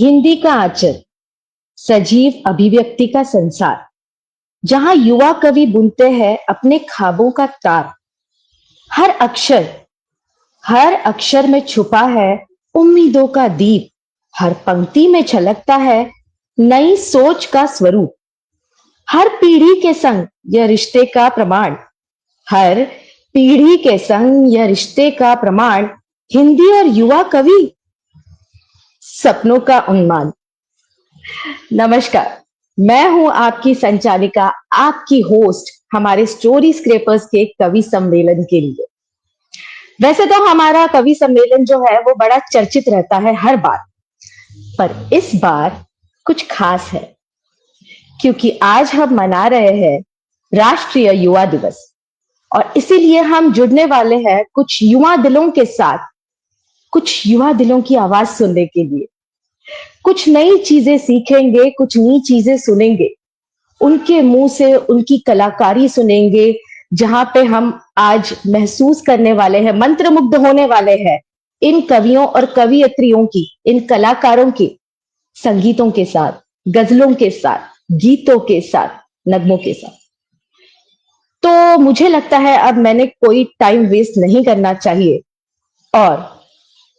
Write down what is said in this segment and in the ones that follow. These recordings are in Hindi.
हिंदी का आंचल, सजीव अभिव्यक्ति का संसार, जहां युवा कवि बुनते हैं अपने ख्वाबों का तार। हर अक्षर हर अक्षर में छुपा है उम्मीदों का दीप। हर पंक्ति में छलकता है नई सोच का स्वरूप। हर पीढ़ी के संग यह रिश्ते का प्रमाण हर पीढ़ी के संग यह रिश्ते का प्रमाण। हिंदी और युवा कवि, सपनों का उन्माद। नमस्कार, मैं हूं आपकी संचालिका, आपकी होस्ट हमारे स्टोरी स्क्रेपर्स के कवि सम्मेलन के लिए। वैसे तो हमारा कवि सम्मेलन जो है वो बड़ा चर्चित रहता है हर बार, पर इस बार कुछ खास है क्योंकि आज हम मना रहे हैं राष्ट्रीय युवा दिवस। और इसीलिए हम जुड़ने वाले हैं कुछ युवा दिलों के साथ, कुछ युवा दिलों की आवाज सुनने के लिए। कुछ नई चीजें सीखेंगे, कुछ नई चीजें सुनेंगे, उनके मुंह से उनकी कलाकारी सुनेंगे, जहां पे हम आज महसूस करने वाले हैं, मंत्रमुग्ध होने वाले हैं इन कवियों और कवियत्रियों की, इन कलाकारों की संगीतों के साथ, गजलों के साथ, गीतों के साथ, नगमों के साथ। तो मुझे लगता है अब मैंने कोई टाइम वेस्ट नहीं करना चाहिए और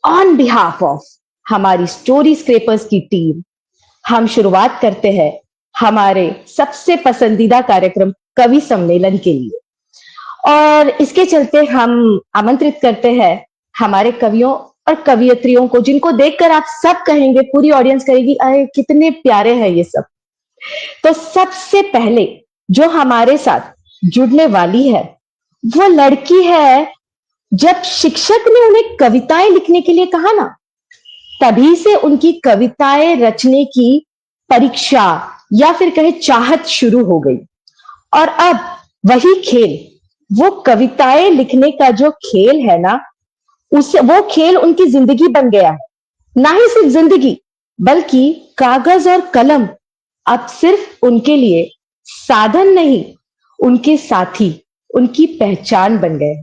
ऑन बिहाफ ऑफ हमारी स्टोरी स्क्रेपर्स की टीम हम शुरुआत करते हैं हमारे सबसे पसंदीदा कार्यक्रम कवि सम्मेलन के लिए। और इसके चलते हम आमंत्रित करते हैं हमारे कवियों और कवियत्रियों को, जिनको देखकर आप सब कहेंगे, पूरी ऑडियंस कहेगी, अरे कितने प्यारे हैं ये सब। तो सबसे पहले जो हमारे साथ जुड़ने वाली है वो लड़की है। जब शिक्षक ने उन्हें कविताएं लिखने के लिए कहा ना, तभी से उनकी कविताएं रचने की परीक्षा या फिर कहे चाहत शुरू हो गई। और अब वही खेल, वो कविताएं लिखने का जो खेल है ना, वो खेल उनकी जिंदगी बन गया है। ना ही सिर्फ जिंदगी, बल्कि कागज और कलम अब सिर्फ उनके लिए साधन नहीं, उनके साथी, उनकी पहचान बन गए।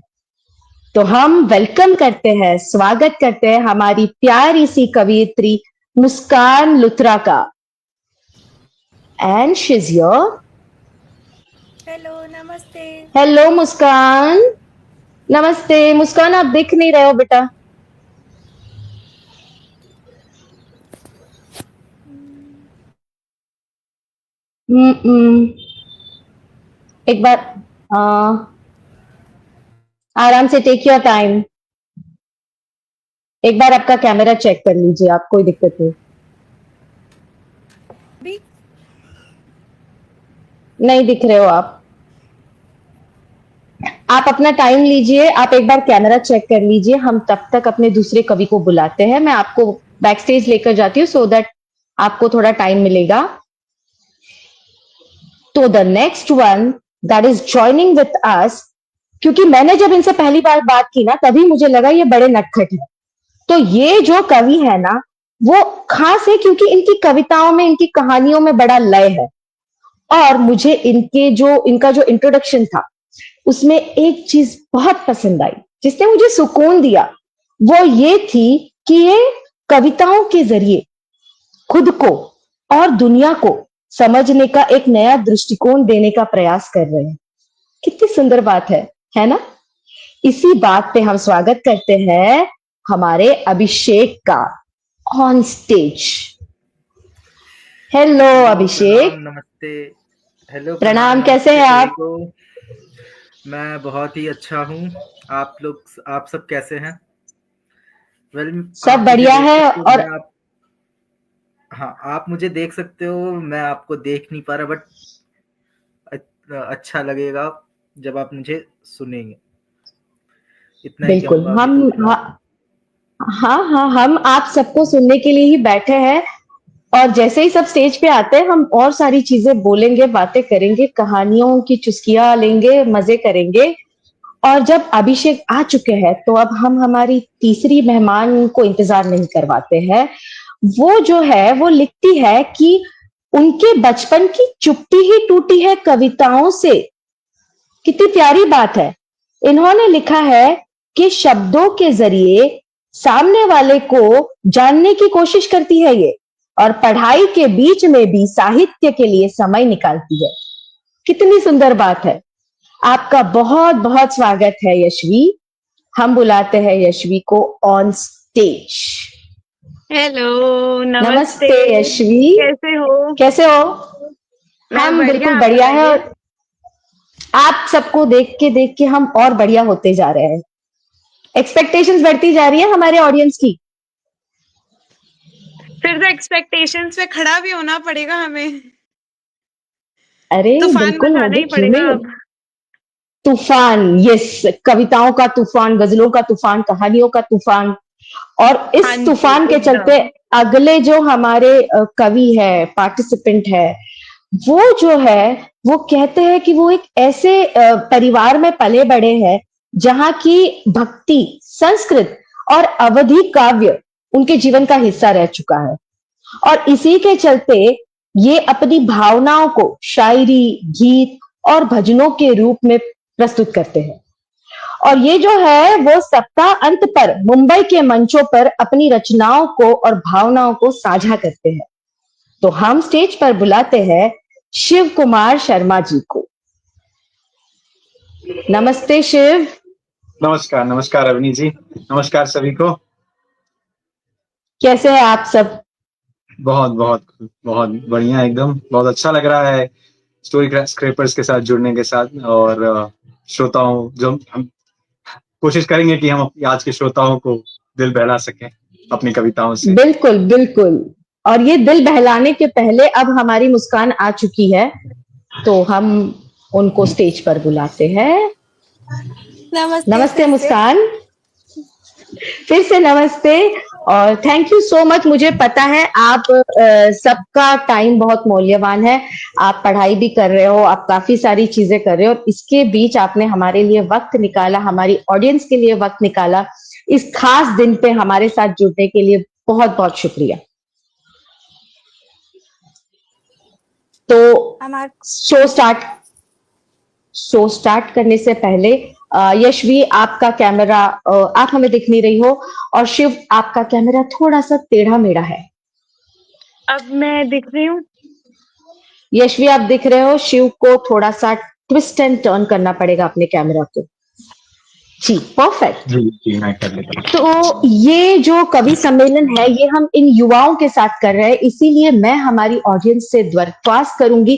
तो हम वेलकम करते हैं, स्वागत करते हैं हमारी प्यारी सी कवियत्री मुस्कान लुथरा का। And she is your. Hello, नमस्ते। हेलो मुस्कान। नमस्ते मुस्कान, आप दिख नहीं रहे हो बेटा। एक बार आराम से, टेक योर टाइम। एक बार आपका कैमरा चेक कर लीजिए, आप कोई दिक्कत नहीं। भी नहीं दिख रहे हो आप अपना टाइम लीजिए, आप एक बार कैमरा चेक कर लीजिए। हम तब तक अपने दूसरे कवि को बुलाते हैं। मैं आपको बैक स्टेज लेकर जाती हूँ सो दैट आपको थोड़ा टाइम मिलेगा। तो the next one that is joining with us, क्योंकि मैंने जब इनसे पहली बार बात की ना, तभी मुझे लगा ये बड़े नटखट है। तो ये जो कवि है ना, वो खास है क्योंकि इनकी कविताओं में, इनकी कहानियों में बड़ा लय है। और मुझे इनका जो इंट्रोडक्शन था उसमें एक चीज बहुत पसंद आई, जिसने मुझे सुकून दिया। वो ये थी कि ये कविताओं के जरिए खुद को और दुनिया को समझने का एक नया दृष्टिकोण देने का प्रयास कर रहे हैं। कितनी सुंदर बात है ना? इसी बात पे हम स्वागत करते हैं हमारे अभिषेक का ऑन स्टेज। हेलो हेलो, अभिषेक। प्रणाम, नमस्ते। हेलो, प्रणाम, प्रणाम, कैसे नमस्ते हैं सभी आप? को। मैं बहुत ही अच्छा हूँ। आप सब कैसे हैं? वेल, सब आप मुझे बढ़िया देख है। सकते हो, और हाँ, आप मुझे देख सकते हो, मैं आपको देख नहीं पा रहा, बट अच्छा लगेगा जब आप मुझे सुनेंगे। इतना ही बिल्कुल कहूंगा अभी हम, तो फिलहाल। हाँ, हम आप सबको सुनने के लिए ही बैठे हैं। और जैसे ही सब स्टेज पे आते हैं, हम और सारी चीजें बोलेंगे, बातें करेंगे, कहानियों की चुस्कियां लेंगे, मजे करेंगे। और जब अभिषेक आ चुके हैं तो अब हम हमारी तीसरी मेहमान को इंतजार नहीं करवाते हैं। वो जो है वो लिखती है कि उनके बचपन की चुप्पी ही टूटी है कविताओं से। कितनी प्यारी बात है। इन्होंने लिखा है कि शब्दों के जरिए सामने वाले को जानने की कोशिश करती है ये, और पढ़ाई के बीच में भी साहित्य के लिए समय निकालती है। कितनी सुंदर बात है। आपका बहुत बहुत स्वागत है यशवी। हम बुलाते हैं यशवी को ऑन स्टेज। हेलो, नमस्ते यशवी, कैसे हो? कैसे हो? मैं हम बढ़िया, बिल्कुल आप बढ़िया है बताइए। और आप सबको देख के हम और बढ़िया होते जा रहे हैं। एक्सपेक्टेशंस बढ़ती जा रही है हमारे ऑडियंस की। फिर तो एक्सपेक्टेशंस पे खड़ा भी होना पड़ेगा हमें। अरे तूफान बिल्कुल मचाना होंगे, ही क्यों पड़ेगा नहीं अब। होंगे। तूफान, यस, कविताओं का तूफान, गजलों का तूफान, कहानियों का तूफान। और हाँ इस जी, तूफान के चलते एकदम। अगले जो हमारे कवि है, पार्टिसिपेंट है, वो जो है वो कहते हैं कि वो एक ऐसे परिवार में पले बड़े हैं जहां की भक्ति, संस्कृत और अवधी काव्य उनके जीवन का हिस्सा रह चुका है। और इसी के चलते ये अपनी भावनाओं को शायरी, गीत और भजनों के रूप में प्रस्तुत करते हैं। और ये जो है वो सप्ताह अंत पर मुंबई के मंचों पर अपनी रचनाओं को और भावनाओं को साझा करते हैं। तो हम स्टेज पर बुलाते हैं शिव कुमार शर्मा जी को। नमस्ते शिव। नमस्कार, नमस्कार अवनी जी। नमस्कार सभी को। कैसे हैं आप सब? बहुत बहुत बहुत बढ़िया, एकदम बहुत अच्छा लग रहा है स्टोरी स्क्रैपर्स के साथ जुड़ने के साथ। और श्रोताओं, जो हम कोशिश करेंगे कि हम आज के श्रोताओं को दिल बहला सकें अपनी कविताओं से। बिल्कुल बिल्कुल। और ये दिल बहलाने के पहले अब हमारी मुस्कान आ चुकी है, तो हम उनको स्टेज पर बुलाते हैं। नमस्ते नमस्ते फिर से। मुस्कान, फिर से नमस्ते। और थैंक यू सो मच। मुझे पता है आप सबका टाइम बहुत मूल्यवान है। आप पढ़ाई भी कर रहे हो, आप काफी सारी चीजें कर रहे हो, और इसके बीच आपने हमारे लिए वक्त निकाला, हमारी ऑडियंस के लिए वक्त निकाला। इस खास दिन पे हमारे साथ जुड़ने के लिए बहुत बहुत शुक्रिया। तो हमार शो स्टार्ट करने से पहले यशवी, आपका कैमरा, आप हमें दिख नहीं रही हो, और शिव, आपका कैमरा थोड़ा सा टेढ़ा मेढ़ा है। अब मैं दिख रही हूँ। यशवी आप दिख रहे हो, शिव को थोड़ा सा ट्विस्ट एंड टर्न करना पड़ेगा अपने कैमरा को। जी, परफेक्ट। जी जी, मैं कर लेता हूँ। तो ये जो कवि सम्मेलन है ये हम इन युवाओं के साथ कर रहे हैं, इसीलिए मैं हमारी ऑडियंस से दरख्वास्त करूंगी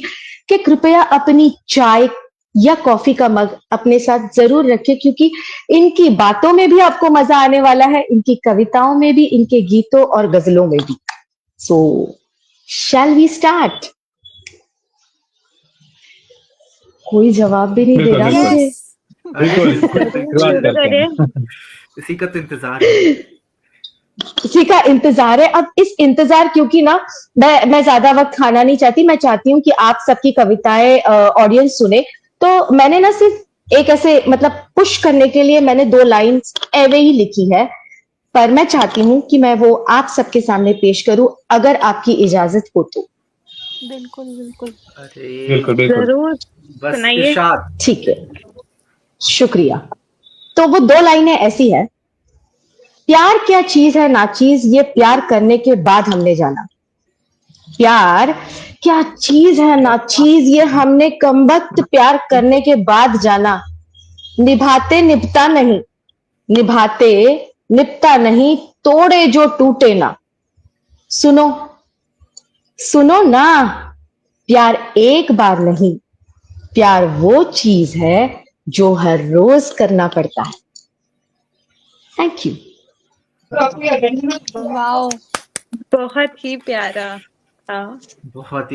कि कृपया अपनी चाय या कॉफी का मग अपने साथ जरूर रखें, क्योंकि इनकी बातों में भी आपको मजा आने वाला है, इनकी कविताओं में भी, इनके गीतों और गजलों में भी। सो शैल वी स्टार्ट? कोई जवाब भी नहीं दे बिल्कुल रहा बिल्कुल मुझे। यस, बिल्कुल, शुरुआत शुरू करते करें। हैं। इसी का तो इंतजार है। इसी का इंतजार है। अब इस इंतजार, क्योंकि ना मैं ज्यादा वक्त खाना नहीं चाहती, मैं चाहती हूँ कि आप सबकी कविताएं ऑडियंस सुने। तो मैंने ना सिर्फ एक ऐसे मतलब पुश करने के लिए मैंने 2 लाइंस एवे ही लिखी है, पर मैं चाहती हूँ कि मैं वो आप सबके सामने पेश करूं, अगर आपकी इजाजत हो तो। बिल्कुल बिल्कुल, अरे बिल्कुल बिल्कुल। जरूर बस सुनाइए। इरशाद। ठीक है, शुक्रिया। तो वो 2 लाइनें ऐसी है। प्यार क्या चीज है नाचीज, ये प्यार करने के बाद हमने जाना। प्यार क्या चीज है नाचीज, ये हमने कमबख्त प्यार करने के बाद जाना। निभाते निभता नहीं, निभाते निपटा नहीं, तोड़े जो टूटे ना। सुनो, सुनो ना, प्यार एक बार नहीं, प्यार वो चीज है जो हर रोज करना पड़ता है। Thank you. वाओ, बहुत ही प्यारा था। Thank you. बहुत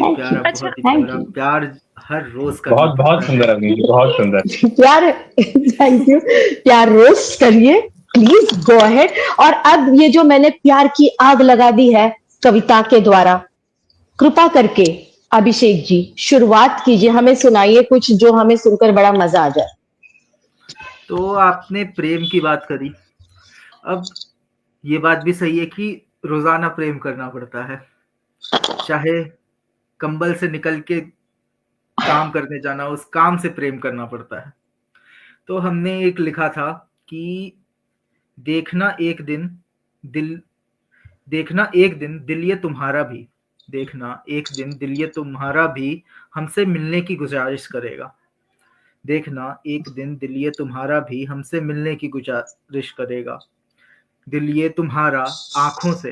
अच्छा, ही थैंक प्यारा। यू। प्यार हर रोज करना बहुत बहुत पड़ता है। सुंदर अवनी जी, बहुत सुंदर। प्यार, थैंक यू। प्यार रोस्ट करिए, प्लीज गो अहेड। और अब ये जो मैंने प्यार की आग लगा दी है कविता के द्वारा, कृपा करके अभिषेक जी शुरुआत कीजिए, हमें सुनाइए कुछ जो हमें सुनकर बड़ा मजा आ जाए। तो आपने प्रेम की बात करी। अब ये बात भी सही है कि रोजाना प्रेम करना पड़ता है, चाहे कंबल से निकल के काम करने जाना, उस काम से प्रेम करना पड़ता है। तो हमने एक लिखा था कि देखना एक दिन दिल, देखना एक दिन दिल ये तुम्हारा भी, देखना एक दिन दिल ये तुम्हारा भी हमसे मिलने की गुजारिश करेगा। देखना एक दिन दिल ये तुम्हारा भी हमसे मिलने की गुजारिश करेगा। दिल ये तुम्हारा आंखों से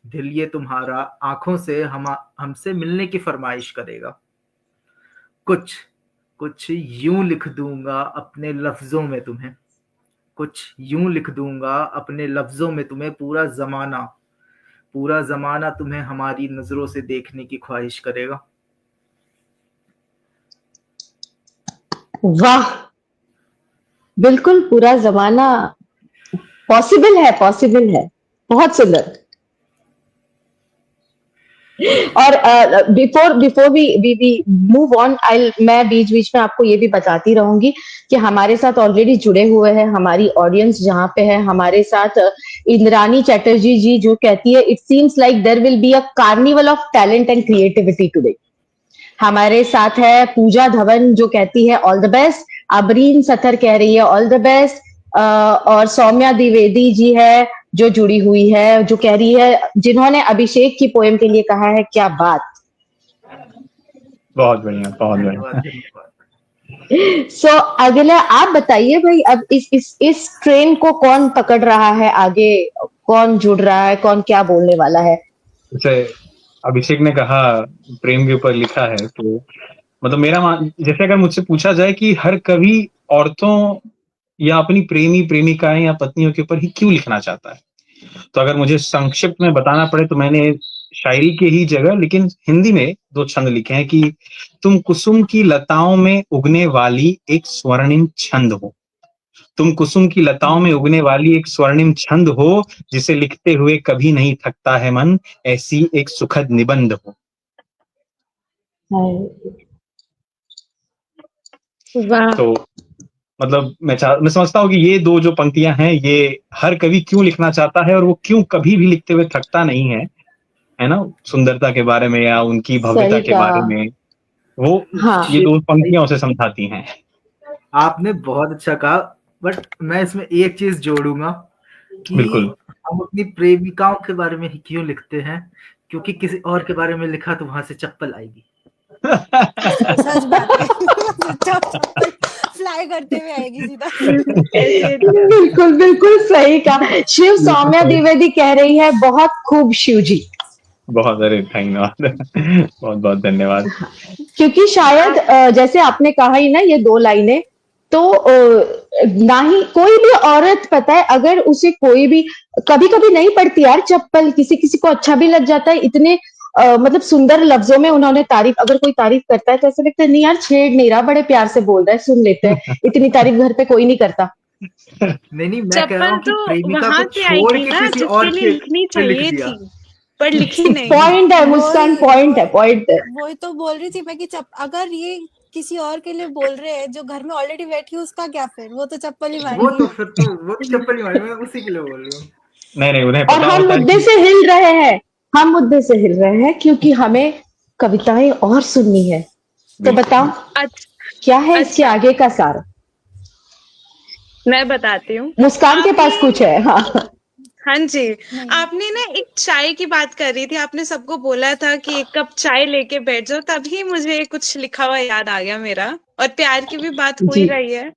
दिल ये तुम्हारा आंखों से हमसे मिलने की फरमाइश करेगा। कुछ कुछ यूं लिख दूंगा अपने लफ्जों में तुम्हें कुछ यूं लिख दूंगा अपने लफ्जों में तुम्हें पूरा जमाना तुम्हें हमारी नजरों से देखने की ख्वाहिश करेगा। वाह, बिल्कुल पूरा जमाना पॉसिबल है, बहुत सुंदर। और before before we move on, I मैं बीच बीच में आपको ये भी बताती रहूंगी कि हमारे साथ ऑलरेडी जुड़े हुए हैं हमारी ऑडियंस जहाँ पे है हमारे साथ इंद्रानी चैटर्जी जी, जो कहती है it seems like there will be a carnival of talent and creativity today. हमारे साथ है पूजा धवन जो कहती है all the best. Abreen Sathar कह रही है ऑल द बेस्ट। और सौम्या द्विवेदी जी है जो जुड़ी हुई है, जो कह रही है, जिन्होंने अभिषेक की पोएम के लिए कहा है क्या बात। बहुत बढ़िया, बहुत धन्यवाद बढ़िया। धन्यवाद। सो अगला आप बताइए भाई, अब इस ट्रेन को कौन पकड़ रहा है आगे, कौन जुड़ रहा है, कौन क्या बोलने वाला है। जैसे अभिषेक ने कहा प्रेम के ऊपर लिखा है, तो मतलब जैसे अगर मुझसे पूछा जाए कि हर कवि औरतों या अपनी प्रेमिकाएं या पत्नियों के ऊपर ही क्यों लिखना चाहता है, तो अगर मुझे संक्षिप्त में बताना पड़े तो मैंने शायरी के ही जगह लेकिन हिंदी में 2 छंद लिखे हैं कि तुम कुसुम की लताओं में उगने वाली एक स्वर्णिम छंद हो। तुम कुसुम की लताओं में उगने वाली एक स्वर्णिम छंद हो, जिसे लिखते हुए कभी नहीं थकता है मन, ऐसी एक सुखद निबंध हो। वाह। तो मतलब मैं समझता हूँ कि ये 2 जो पंक्तियां हैं ये हर कवि क्यों लिखना चाहता है और वो क्यों कभी भी लिखते हुए थकता नहीं है ना, सुंदरता के बारे में या उनकी भव्यता सही के बारे कहा। में, वो हाँ, ये 2 पंक्तियां उसे समझाती हैं। आपने बहुत अच्छा कहा, बट मैं इसमें एक चीज जोड़ूंगा कि बिल्कुल। हम अपनी प्रेमिकाओं के बारे में ही क्यों लिखते हैं, क्योंकि किसी और के बारे में लिखा तो वहां से चप्पल आएगी। सच बात है। चप्पल फ्लाई करते हुए आएगी सीधा। ऐसे बिल्कुल बिल्कुल सही कहा। शिव सौम्या द्विवेदी कह रही है बहुत खूब शिव जी। बहुत, अरे धन्यवाद। बहुत बहुत धन्यवाद। क्योंकि शायद जैसे आपने कहा ही ना ये 2 लाइनें, तो ना ही कोई भी औरत, पता है, अगर उसे कोई भी कभी कभी नहीं पड़ती यार चप्पल, किसी किसी को अच्छा भी लग जाता है, इतने मतलब सुंदर लफ्जों में उन्होंने तारीफ, अगर कोई तारीफ करता है तो ऐसा लगता है नहीं यार छेड़ नहीं रहा, बड़े प्यार से बोल रहा है, सुन लेते हैं, इतनी तारीफ घर पे कोई नहीं करता। नहीं, मैं कह रहा चप्पल हूँ कि तो प्रेमिका वहां को से छोड़ आएगी के ना किसी जिसके और लिए के लिखनी पे लिख चाहिए दिया। थी, पर लिखी नहीं। पॉइंट है मुस्कान, वही पॉइंट है, पॉइंट है। वही तो बोल रही थी मैं कि अगर ये किसी और के लिए बोल रहे हैं जो घर में ऑलरेडी बैठी है, उसका क्या, फिर वो तो चप्पल ही मारेगी ना। वो तो चप्पल ही मारी, मैं उसी के लिए बोल रही हूँ। नहीं, उन्हें और पता हम होता है मुद्दे कि से हिल रहे हैं, हम मुद्दे से हिल रहे हैं क्योंकि हमें कविताएं और सुननी है। तो बताओ अच्छा क्या है इसके अच्छा, आगे का सार। मैं बताती हूँ। मुस्कान के पास कुछ है, हाँ। हाँ जी, नहीं आपने ना एक चाय की बात कर रही थी, आपने सबको बोला था कि 1 कप चाय लेके बैठ जाओ, तभी मुझे कुछ लिखा हुआ याद आ गया मेरा। और प्यार की भी बात हो ही जी, रही है,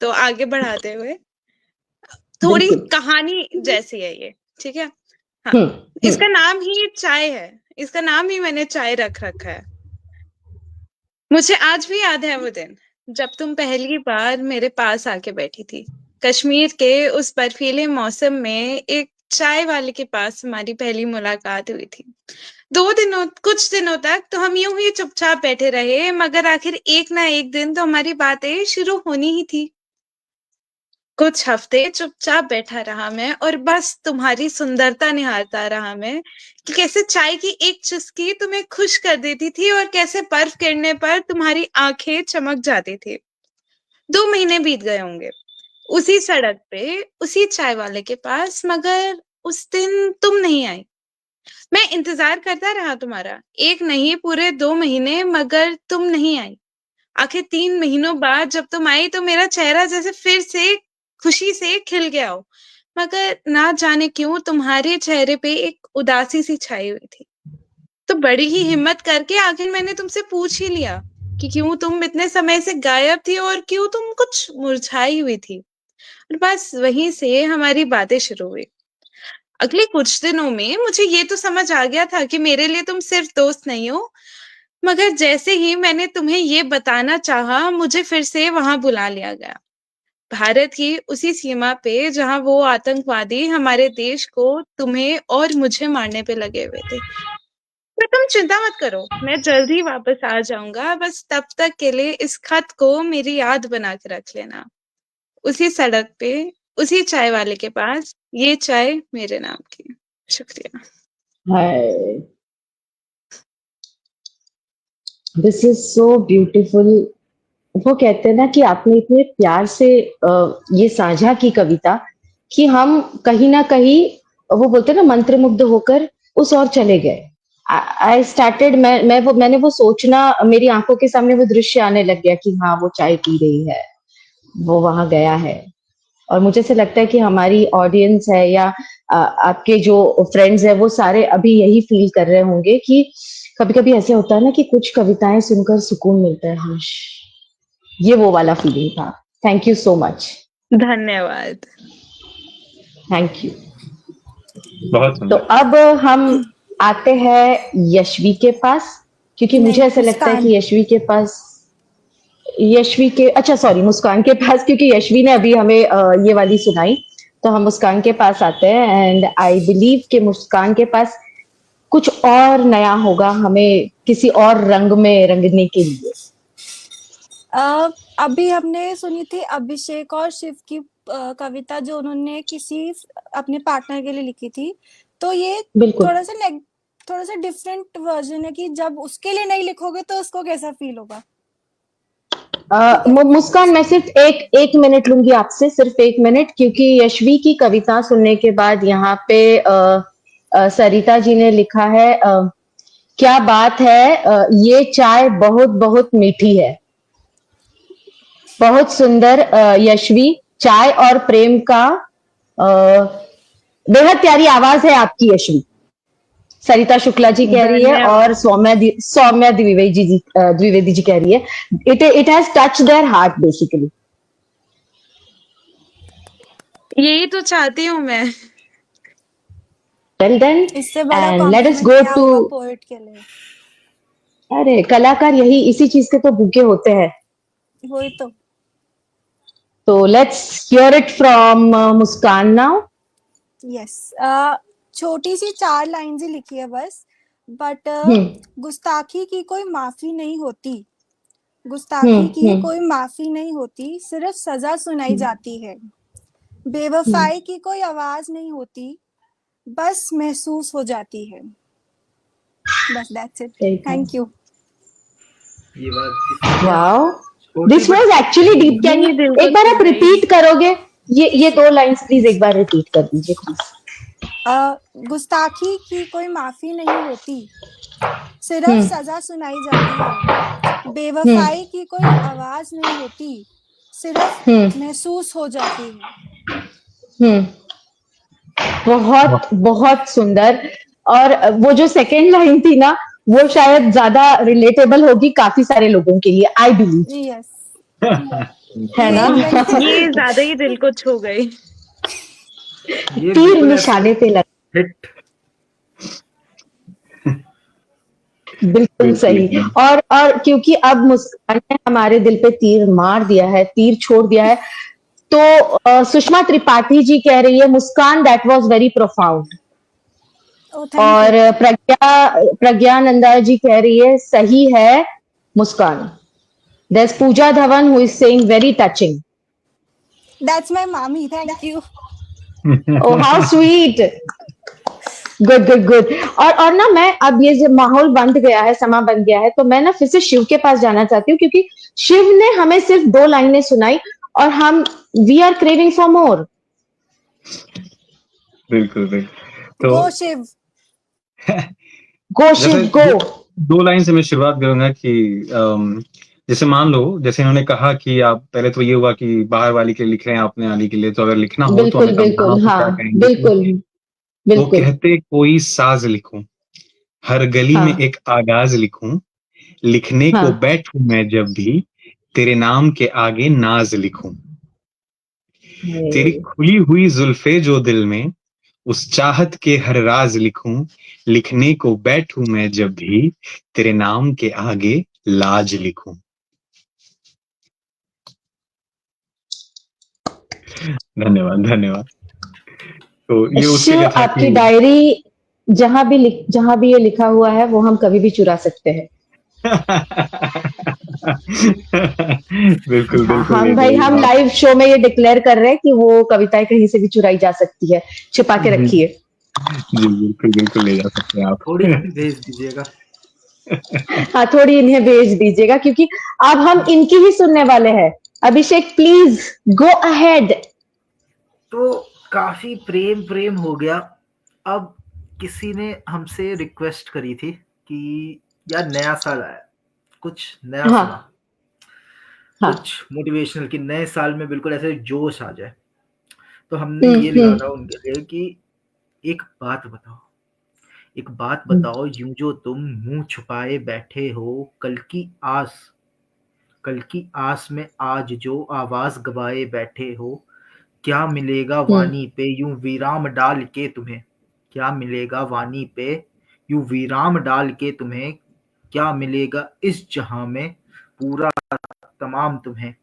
तो आगे बढ़ाते हुए थोड़ी बिल्कुल। कहानी जैसी है ये, ठीक है। हाँ, हम्म, इसका नाम ही चाय है, इसका नाम ही मैंने चाय रख रखा है। मुझे आज भी याद है वो दिन जब तुम पहली बार मेरे पास आके बैठी थी। कश्मीर के उस बर्फीले मौसम में एक चाय वाले के पास हमारी पहली मुलाकात हुई थी। कुछ दिनों तक तो हम यूं ही चुपचाप बैठे रहे, मगर आखिर एक ना एक दिन तो हमारी बातें शुरू होनी ही थी। कुछ हफ्ते चुपचाप बैठा रहा मैं और बस तुम्हारी सुंदरता निहारता रहा मैं, कि कैसे चाय की एक चुस्की तुम्हें खुश कर देती थी और कैसे बर्फ गिरने पर तुम्हारी आंखें चमक जाती थी। 2 महीने बीत गए होंगे उसी सड़क पे, उसी चाय वाले के पास, मगर उस दिन तुम नहीं आई। मैं इंतजार करता रहा तुम्हारा, एक नहीं पूरे 2 महीने, मगर तुम नहीं आई। आखिर 3 महीनों बाद जब तुम आई तो मेरा चेहरा जैसे फिर से खुशी से खिल गया हो, मगर ना जाने क्यों तुम्हारे चेहरे पे एक उदासी सी छाई हुई थी। तो बड़ी ही हिम्मत करके आखिर मैंने तुमसे पूछ ही लिया कि क्यों तुम इतने समय से गायब थी और क्यों तुम कुछ मुरझाई हुई थी। और बस वहीं से हमारी बातें शुरू हुई। अगले कुछ दिनों में मुझे ये तो समझ आ गया था कि मेरे लिए तुम सिर्फ दोस्त नहीं हो, मगर जैसे ही मैंने तुम्हें ये बताना चाहा, मुझे फिर से वहां बुला लिया गया। भारत की उसी सीमा पे जहां वो आतंकवादी हमारे देश को, तुम्हें और मुझे मारने पे लगे हुए थे। पर तुम चिंता मत करो, मैं जल्द ही वापस आ जाऊंगा। बस तब तक के लिए इस खत को मेरी याद बना के रख लेना। उसी सड़क पे, उसी चाय वाले के पास, ये चाय मेरे नाम की। शुक्रिया। हाय, दिस इज सो ब्यूटीफुल। वो कहते हैं ना कि आपने इतने प्यार से ये साझा की कविता कि हम कहीं ना कहीं, वो बोलते हैं ना, मंत्रमुग्ध होकर उस ओर चले गए। आई स्टार्टेड, मैंने वो सोचना, मेरी आंखों के सामने वो दृश्य आने लग गया कि हाँ वो चाय पी रही है, वो वहां गया है। और मुझे ऐसे लगता है कि हमारी ऑडियंस है या आपके जो फ्रेंड्स है वो सारे अभी यही फील कर रहे होंगे कि कभी कभी ऐसे होता है ना कि कुछ कविताएं सुनकर सुकून मिलता है। हर्ष, ये वो वाला फीलिंग था। Thank you so much. धन्यवाद। Thank you. बहुत तो सुंदर। अब हम आते हैं यशवी के पास, क्योंकि मुझे नहीं, ऐसा लगता है मुस्कान। कि यशवी के, अच्छा सॉरी, मुस्कान के पास, क्योंकि यशवी ने अभी हमें ये वाली सुनाई। तो हम मुस्कान के पास आते हैं एंड आई बिलीव कि मुस्कान के पास कुछ और नया होगा, हमें किसी और रंग में रंगने के लिए। अभी हमने सुनी थी अभिषेक और शिव की कविता, जो उन्होंने किसी अपने पार्टनर के लिए लिखी थी। तो ये बिल्कुल। थोड़ा सा डिफरेंट वर्जन है कि जब उसके लिए नहीं लिखोगे तो उसको कैसा फील होगा। मुस्कान, मैं सिर्फ एक मिनट लूंगी आपसे, सिर्फ 1 मिनट, क्योंकि यशवी की कविता सुनने के बाद यहाँ पे सरिता जी ने लिखा है, क्या बात है, ये चाय बहुत बहुत मीठी है। बहुत सुंदर यशवी, चाय और प्रेम का बेहद प्यारी आवाज है आपकी यशवी। सरिता शुक्ला जी कह रही है और सौम्या द्विवेदी जी कह रही है, it has touch their heart basically. यही तो चाहती हूँ मैं। Well done. इससे बड़ा एंड लेट अस कॉम्प्लीमेंट गो क्या टू, होगा पोएट के लिए। अरे कलाकार यही इसी चीज के तो भूखे होते हैं। वही तो। तो let's hear it from Muskan now. Yes, छोटी सी 4 लाइन्स ही लिखी है बस, बट गुस्ताखी की कोई माफी नहीं होती, गुस्ताखी की कोई माफी नहीं होती, सिर्फ सजा सुनाई जाती है। बेवफाई की कोई आवाज नहीं होती, बस महसूस हो जाती है। बस दैट्स इट। Thank you. ये बात वाओ, छोटी this but was actually deep. Can ये दिल को एक बार छू आप गई। रिपीट करोगे ये 2 लाइंस, प्लीज एक बार रिपीट कर दीजिए प्लीज। गुस्ताखी की कोई माफी नहीं होती, सिर्फ सजा सुनाई जाती है। बेवफाई की कोई आवाज नहीं होती, सिर्फ महसूस हो जाती है। बहुत बहुत सुंदर। और वो जो सेकेंड लाइन थी ना, वो शायद ज्यादा रिलेटेबल होगी काफी सारे लोगों के लिए, आई बिलीव, यस, है ना? ये ज्यादा ही दिल को छू गई। ये तीर बिल्कुल निशाने पे लगा, हिट। बिल्कुल सही। और क्योंकि अब मुस्कान ने हमारे दिल पे तीर मार दिया है, तीर छोड़ दिया है, तो सुषमा त्रिपाठी जी कह रही है, Muskaan that was very profound. और प्रज्ञानंदा जी कह रही है, सही है Muskaan. There's Pooja Dhawan who is saying very touching. That's my मामी, thank you. Oh, how sweet. Good good good. और ना, मैं अब ये जब माहौल बंध गया है, समा बन गया है, तो मैं ना फिर से शिव के पास जाना चाहती हूँ, क्योंकि शिव ने हमें सिर्फ 2 लाइनें सुनाई और हम we are craving for more. बिल्कुल बिल्कुल। तो go Shiv, go Shiv go. 2 line से मैं शुरुआत करूंगा कि जैसे मान लो, जैसे इन्होंने कहा कि आप पहले तो ये हुआ कि बाहर वाली के लिए लिख रहे हैं अपने वाली के लिए, तो अगर लिखना हो तो बिल्कुल हमें बिल्कुल, क्या हाँ कहेंगे? बिल्कुल वो बिल्कुल। कहते कोई साज लिखो, हर गली हाँ में एक आगाज लिखूं, लिखने को हाँ बैठूं मैं जब भी, तेरे नाम के आगे नाज लिखूं। तेरी ये- खुली हुई जुल्फे जो दिल में, उस चाहत के हर राज लिखूं। लिखने को बैठूं मैं जब भी, तेरे नाम के आगे लाज लिखूं। धन्यवाद धन्यवाद। तो ये उसके लिए था आपकी कि डायरी जहां भी ये लिखा हुआ है वो हम कभी भी चुरा सकते हैं। बिल्कुल हाँ बिल्कुल ले हम जाइए आप। लाइव शो में ये डिक्लेयर कर रहे हैं कि वो कविताएं कहीं से भी चुराई जा सकती है, छिपा के जी रखिए। जी बिल्कुल बिल्कुल ले जा सकते हैं आप। थोड़ी भेज दीजिएगा। हाँ थोड़ी इन्हें भेज दीजिएगा क्योंकि अब हम इनकी ही सुनने वाले हैं। अभिषेक प्लीज गो अहेड। तो काफी प्रेम प्रेम हो गया। अब किसी ने हमसे रिक्वेस्ट करी थी कि यार नया साल आया, कुछ नया हाँ सुना, हाँ कुछ मोटिवेशनल, कि नए साल में बिल्कुल ऐसे जोश आ जाए। तो हमने ये लिखा था उनके लिए कि एक बात बताओ, एक बात बताओ, यूं जो तुम मुंह छुपाए बैठे हो, कल की आस में आज जो आवाज गवाए बैठे हो, क्या मिलेगा वाणी पे यूं विराम डाल के तुम्हें, क्या मिलेगा वाणी पे यूं विराम डाल के तुम्हें, क्या मिलेगा इस जहां में पूरा तमाम तुम्हें।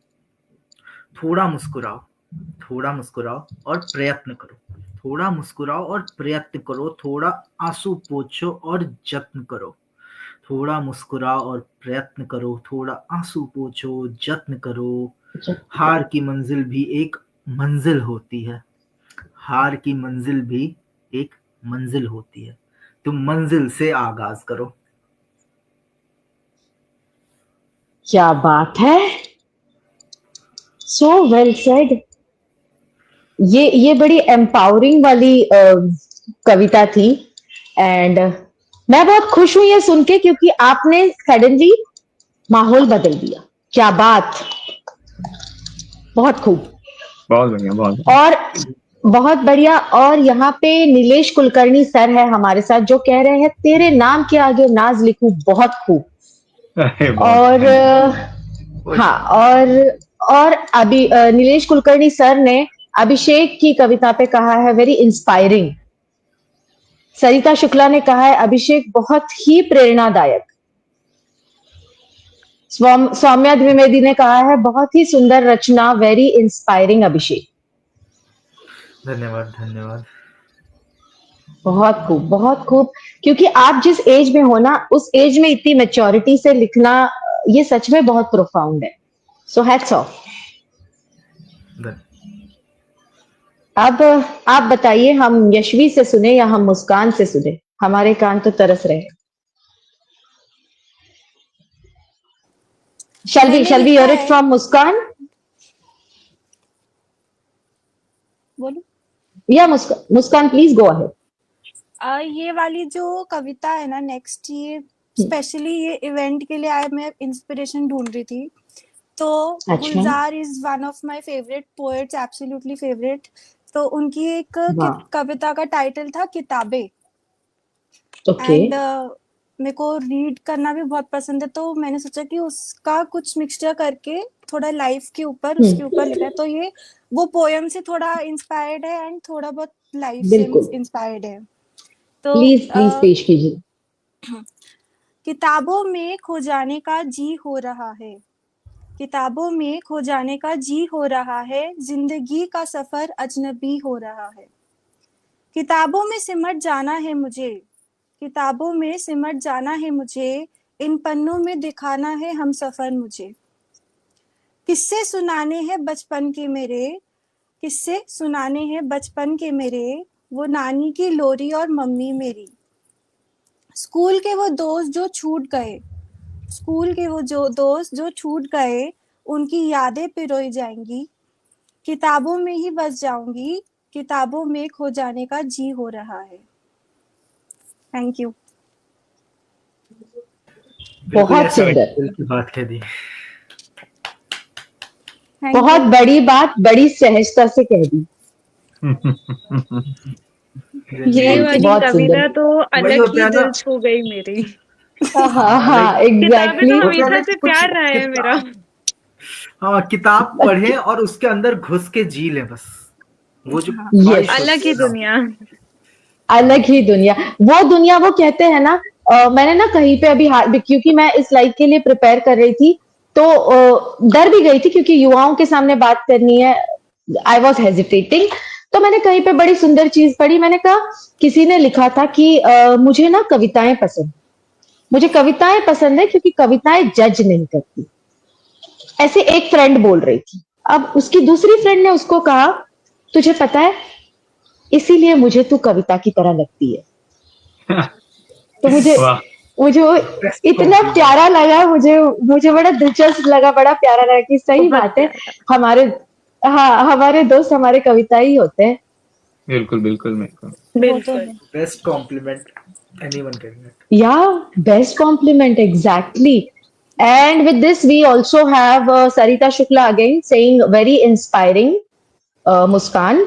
थोड़ा मुस्कुराओ, थोड़ा मुस्कुराओ और प्रयत्न करो, थोड़ा मुस्कुराओ और प्रयत्न करो, थोड़ा आंसू पोंछो और जत्न करो, थोड़ा मुस्कुराओ और प्रयत्न करो, थोड़ा आंसू पोंछो जत्न करो। हार की मंजिल भी एक मंजिल होती है, हार की मंजिल भी एक मंजिल होती है, तुम मंजिल से आगाज करो। क्या बात है, सो वेल सेड। ये बड़ी एम्पावरिंग वाली कविता थी। एंड मैं बहुत खुश हूं ये सुन के क्योंकि आपने सडनली माहौल बदल दिया। क्या बात, बहुत खूब। बहुत बढ़िया बहुत बढ़िया। और बहुत बढ़िया। और यहाँ पे नीलेश कुलकर्णी सर है हमारे साथ जो कह रहे हैं तेरे नाम के आगे नाज लिखूं। बहुत खूब। अरे बहुत और धन्यवाद। हाँ और अभी नीलेश कुलकर्णी सर ने अभिषेक की कविता पे कहा है वेरी इंस्पायरिंग। सरिता शुक्ला ने कहा है अभिषेक बहुत ही प्रेरणादायक। सौम्या द्विवेदी ने कहा है बहुत ही सुंदर रचना, वेरी इंस्पायरिंग अभिषेक। धन्यवाद धन्यवाद। बहुत खूब बहुत खूब। क्योंकि आप जिस एज में हो ना उस एज में इतनी मेच्योरिटी से लिखना ये सच में बहुत प्रोफाउंड है। So hats off. अब आप बताइए हम यशवी से सुने या हम मुस्कान से सुने? हमारे कान तो तरस रहे। Shall मैंने we लिखा hear it है, from मुस्कान? बोलो। या मुस्कान प्लीज गो अहेड। ये वाली जो कविता है ना नेक्स्ट, ये स्पेशली ये इवेंट के लिए मैं इंस्पिरेशन ढूंढ रही थी। तो अच्छा Gulzar is one of my favourite poets, absolutely favourite. तो उनकी एक वाह कविता का टाइटल था किताबें। ओके एंड मेरे को रीड करना भी बहुत पसंद है, तो मैंने सोचा कि उसका कुछ मिक्सचर करके थोड़ा लाइफ के ऊपर उसके ऊपर लिखा है। तो ये वो पोयम से थोड़ा इंस्पायर्ड है एंड थोड़ा बहुत लाइफ से बिल्कुल इंस्पायर्ड है। तो प्लीज पेश कीजिए। किताबों में खो जाने का जी हो रहा है, किताबों में खो जाने का जी हो रहा है, जिंदगी का सफर अजनबी हो रहा है। किताबों में सिमट जाना है मुझे, किताबों में सिमट जाना है मुझे, इन पन्नों में दिखाना है हम सफर मुझे। किस्से सुनाने हैं बचपन के मेरे, किस्से सुनाने हैं बचपन के मेरे, वो नानी की लोरी और मम्मी मेरी। स्कूल के वो दोस्त जो छूट गए, स्कूल के वो जो दोस्त जो छूट गए, उनकी यादें पिरोई जाएंगी, किताबों में ही बस जाऊंगी, किताबों में खो जाने का जी हो रहा है। Thank you. बिल्कुल बहुत ऐसा सुंदर, दिल की बात कह दी। थैंक बहुत यू। बड़ी बात बड़ी सहजता से कह दी। ये वाली बहुत कविता सुंदर। तो वही अलग होता ही है ना। दिल छू गई मेरी। हाँ हाँ किताबें तो एग्जैक्टली। होता है ना हमेशा कि से कुछ प्यार रहा है मेरा। हाँ, किताब पढ़ें और उसके अंदर घुस के जी लें बस। वो जो हाँ, ख्वाहिश यस, अलग होती ही है ना। दुनिया। अलग ही दुनिया। वो दुनिया, वो कहते हैं ना, मैंने ना कहीं पे अभी क्योंकि मैं इस लाइव के लिए प्रिपेयर कर रही थी, तो डर भी गई थी क्योंकि युवाओं के सामने बात करनी है। I was hesitating. तो मैंने कहीं पे बड़ी सुंदर चीज पढ़ी। मैंने कहा, किसी ने लिखा था कि मुझे ना कविताएं पसंद, मुझे कविताएं पसंद है क्योंकि कविताएं जज नहीं करती। ऐसे एक फ्रेंड बोल रही थी। अब उसकी दूसरी फ्रेंड ने उसको कहा, तुझे पता है, इसीलिए मुझे तू कविता की तरह लगती है। तो मुझे वाह। मुझे वो बेस्ट इतना कॉम्प्लीमेंट। प्यारा लगा, मुझे बड़ा दिलचस्प लगा, बड़ा प्यारा लगा कि सही बहुत बात है। प्यारा। हमारे, हाँ, हमारे दोस्त हमारे कविता ही होते हैं। बिल्कुल बिल्कुल बिल्कुल। वो तो बिल्कुल। है। Best compliment anyone can get. Yeah, best compliment, exactly. And with this, we also have Sarita Shukla again saying very inspiring, Muskan.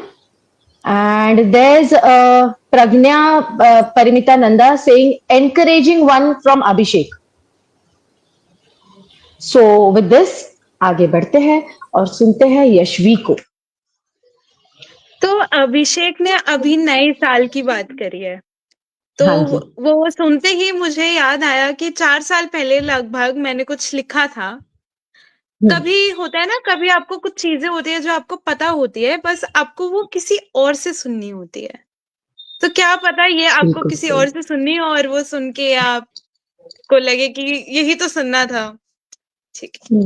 And there's Pragnya Parimita Nanda saying encouraging one from Abhishek. So with this, आगे बढ़ते हैं और सुनते हैं यशवी को। तो अभिषेक ने अभी नए साल की बात करी है, तो हाँ जी। वो सुनते ही मुझे याद आया कि 4 साल पहले लगभग मैंने कुछ लिखा था। कभी होता है ना, कभी आपको कुछ चीजें होती है जो आपको पता होती है, बस आपको वो किसी और से सुननी होती है। तो क्या पता ये आपको बिल्कुल किसी सही। और से सुननी हो और वो सुन के आपको लगे कि यही तो सुनना था। ठीक है,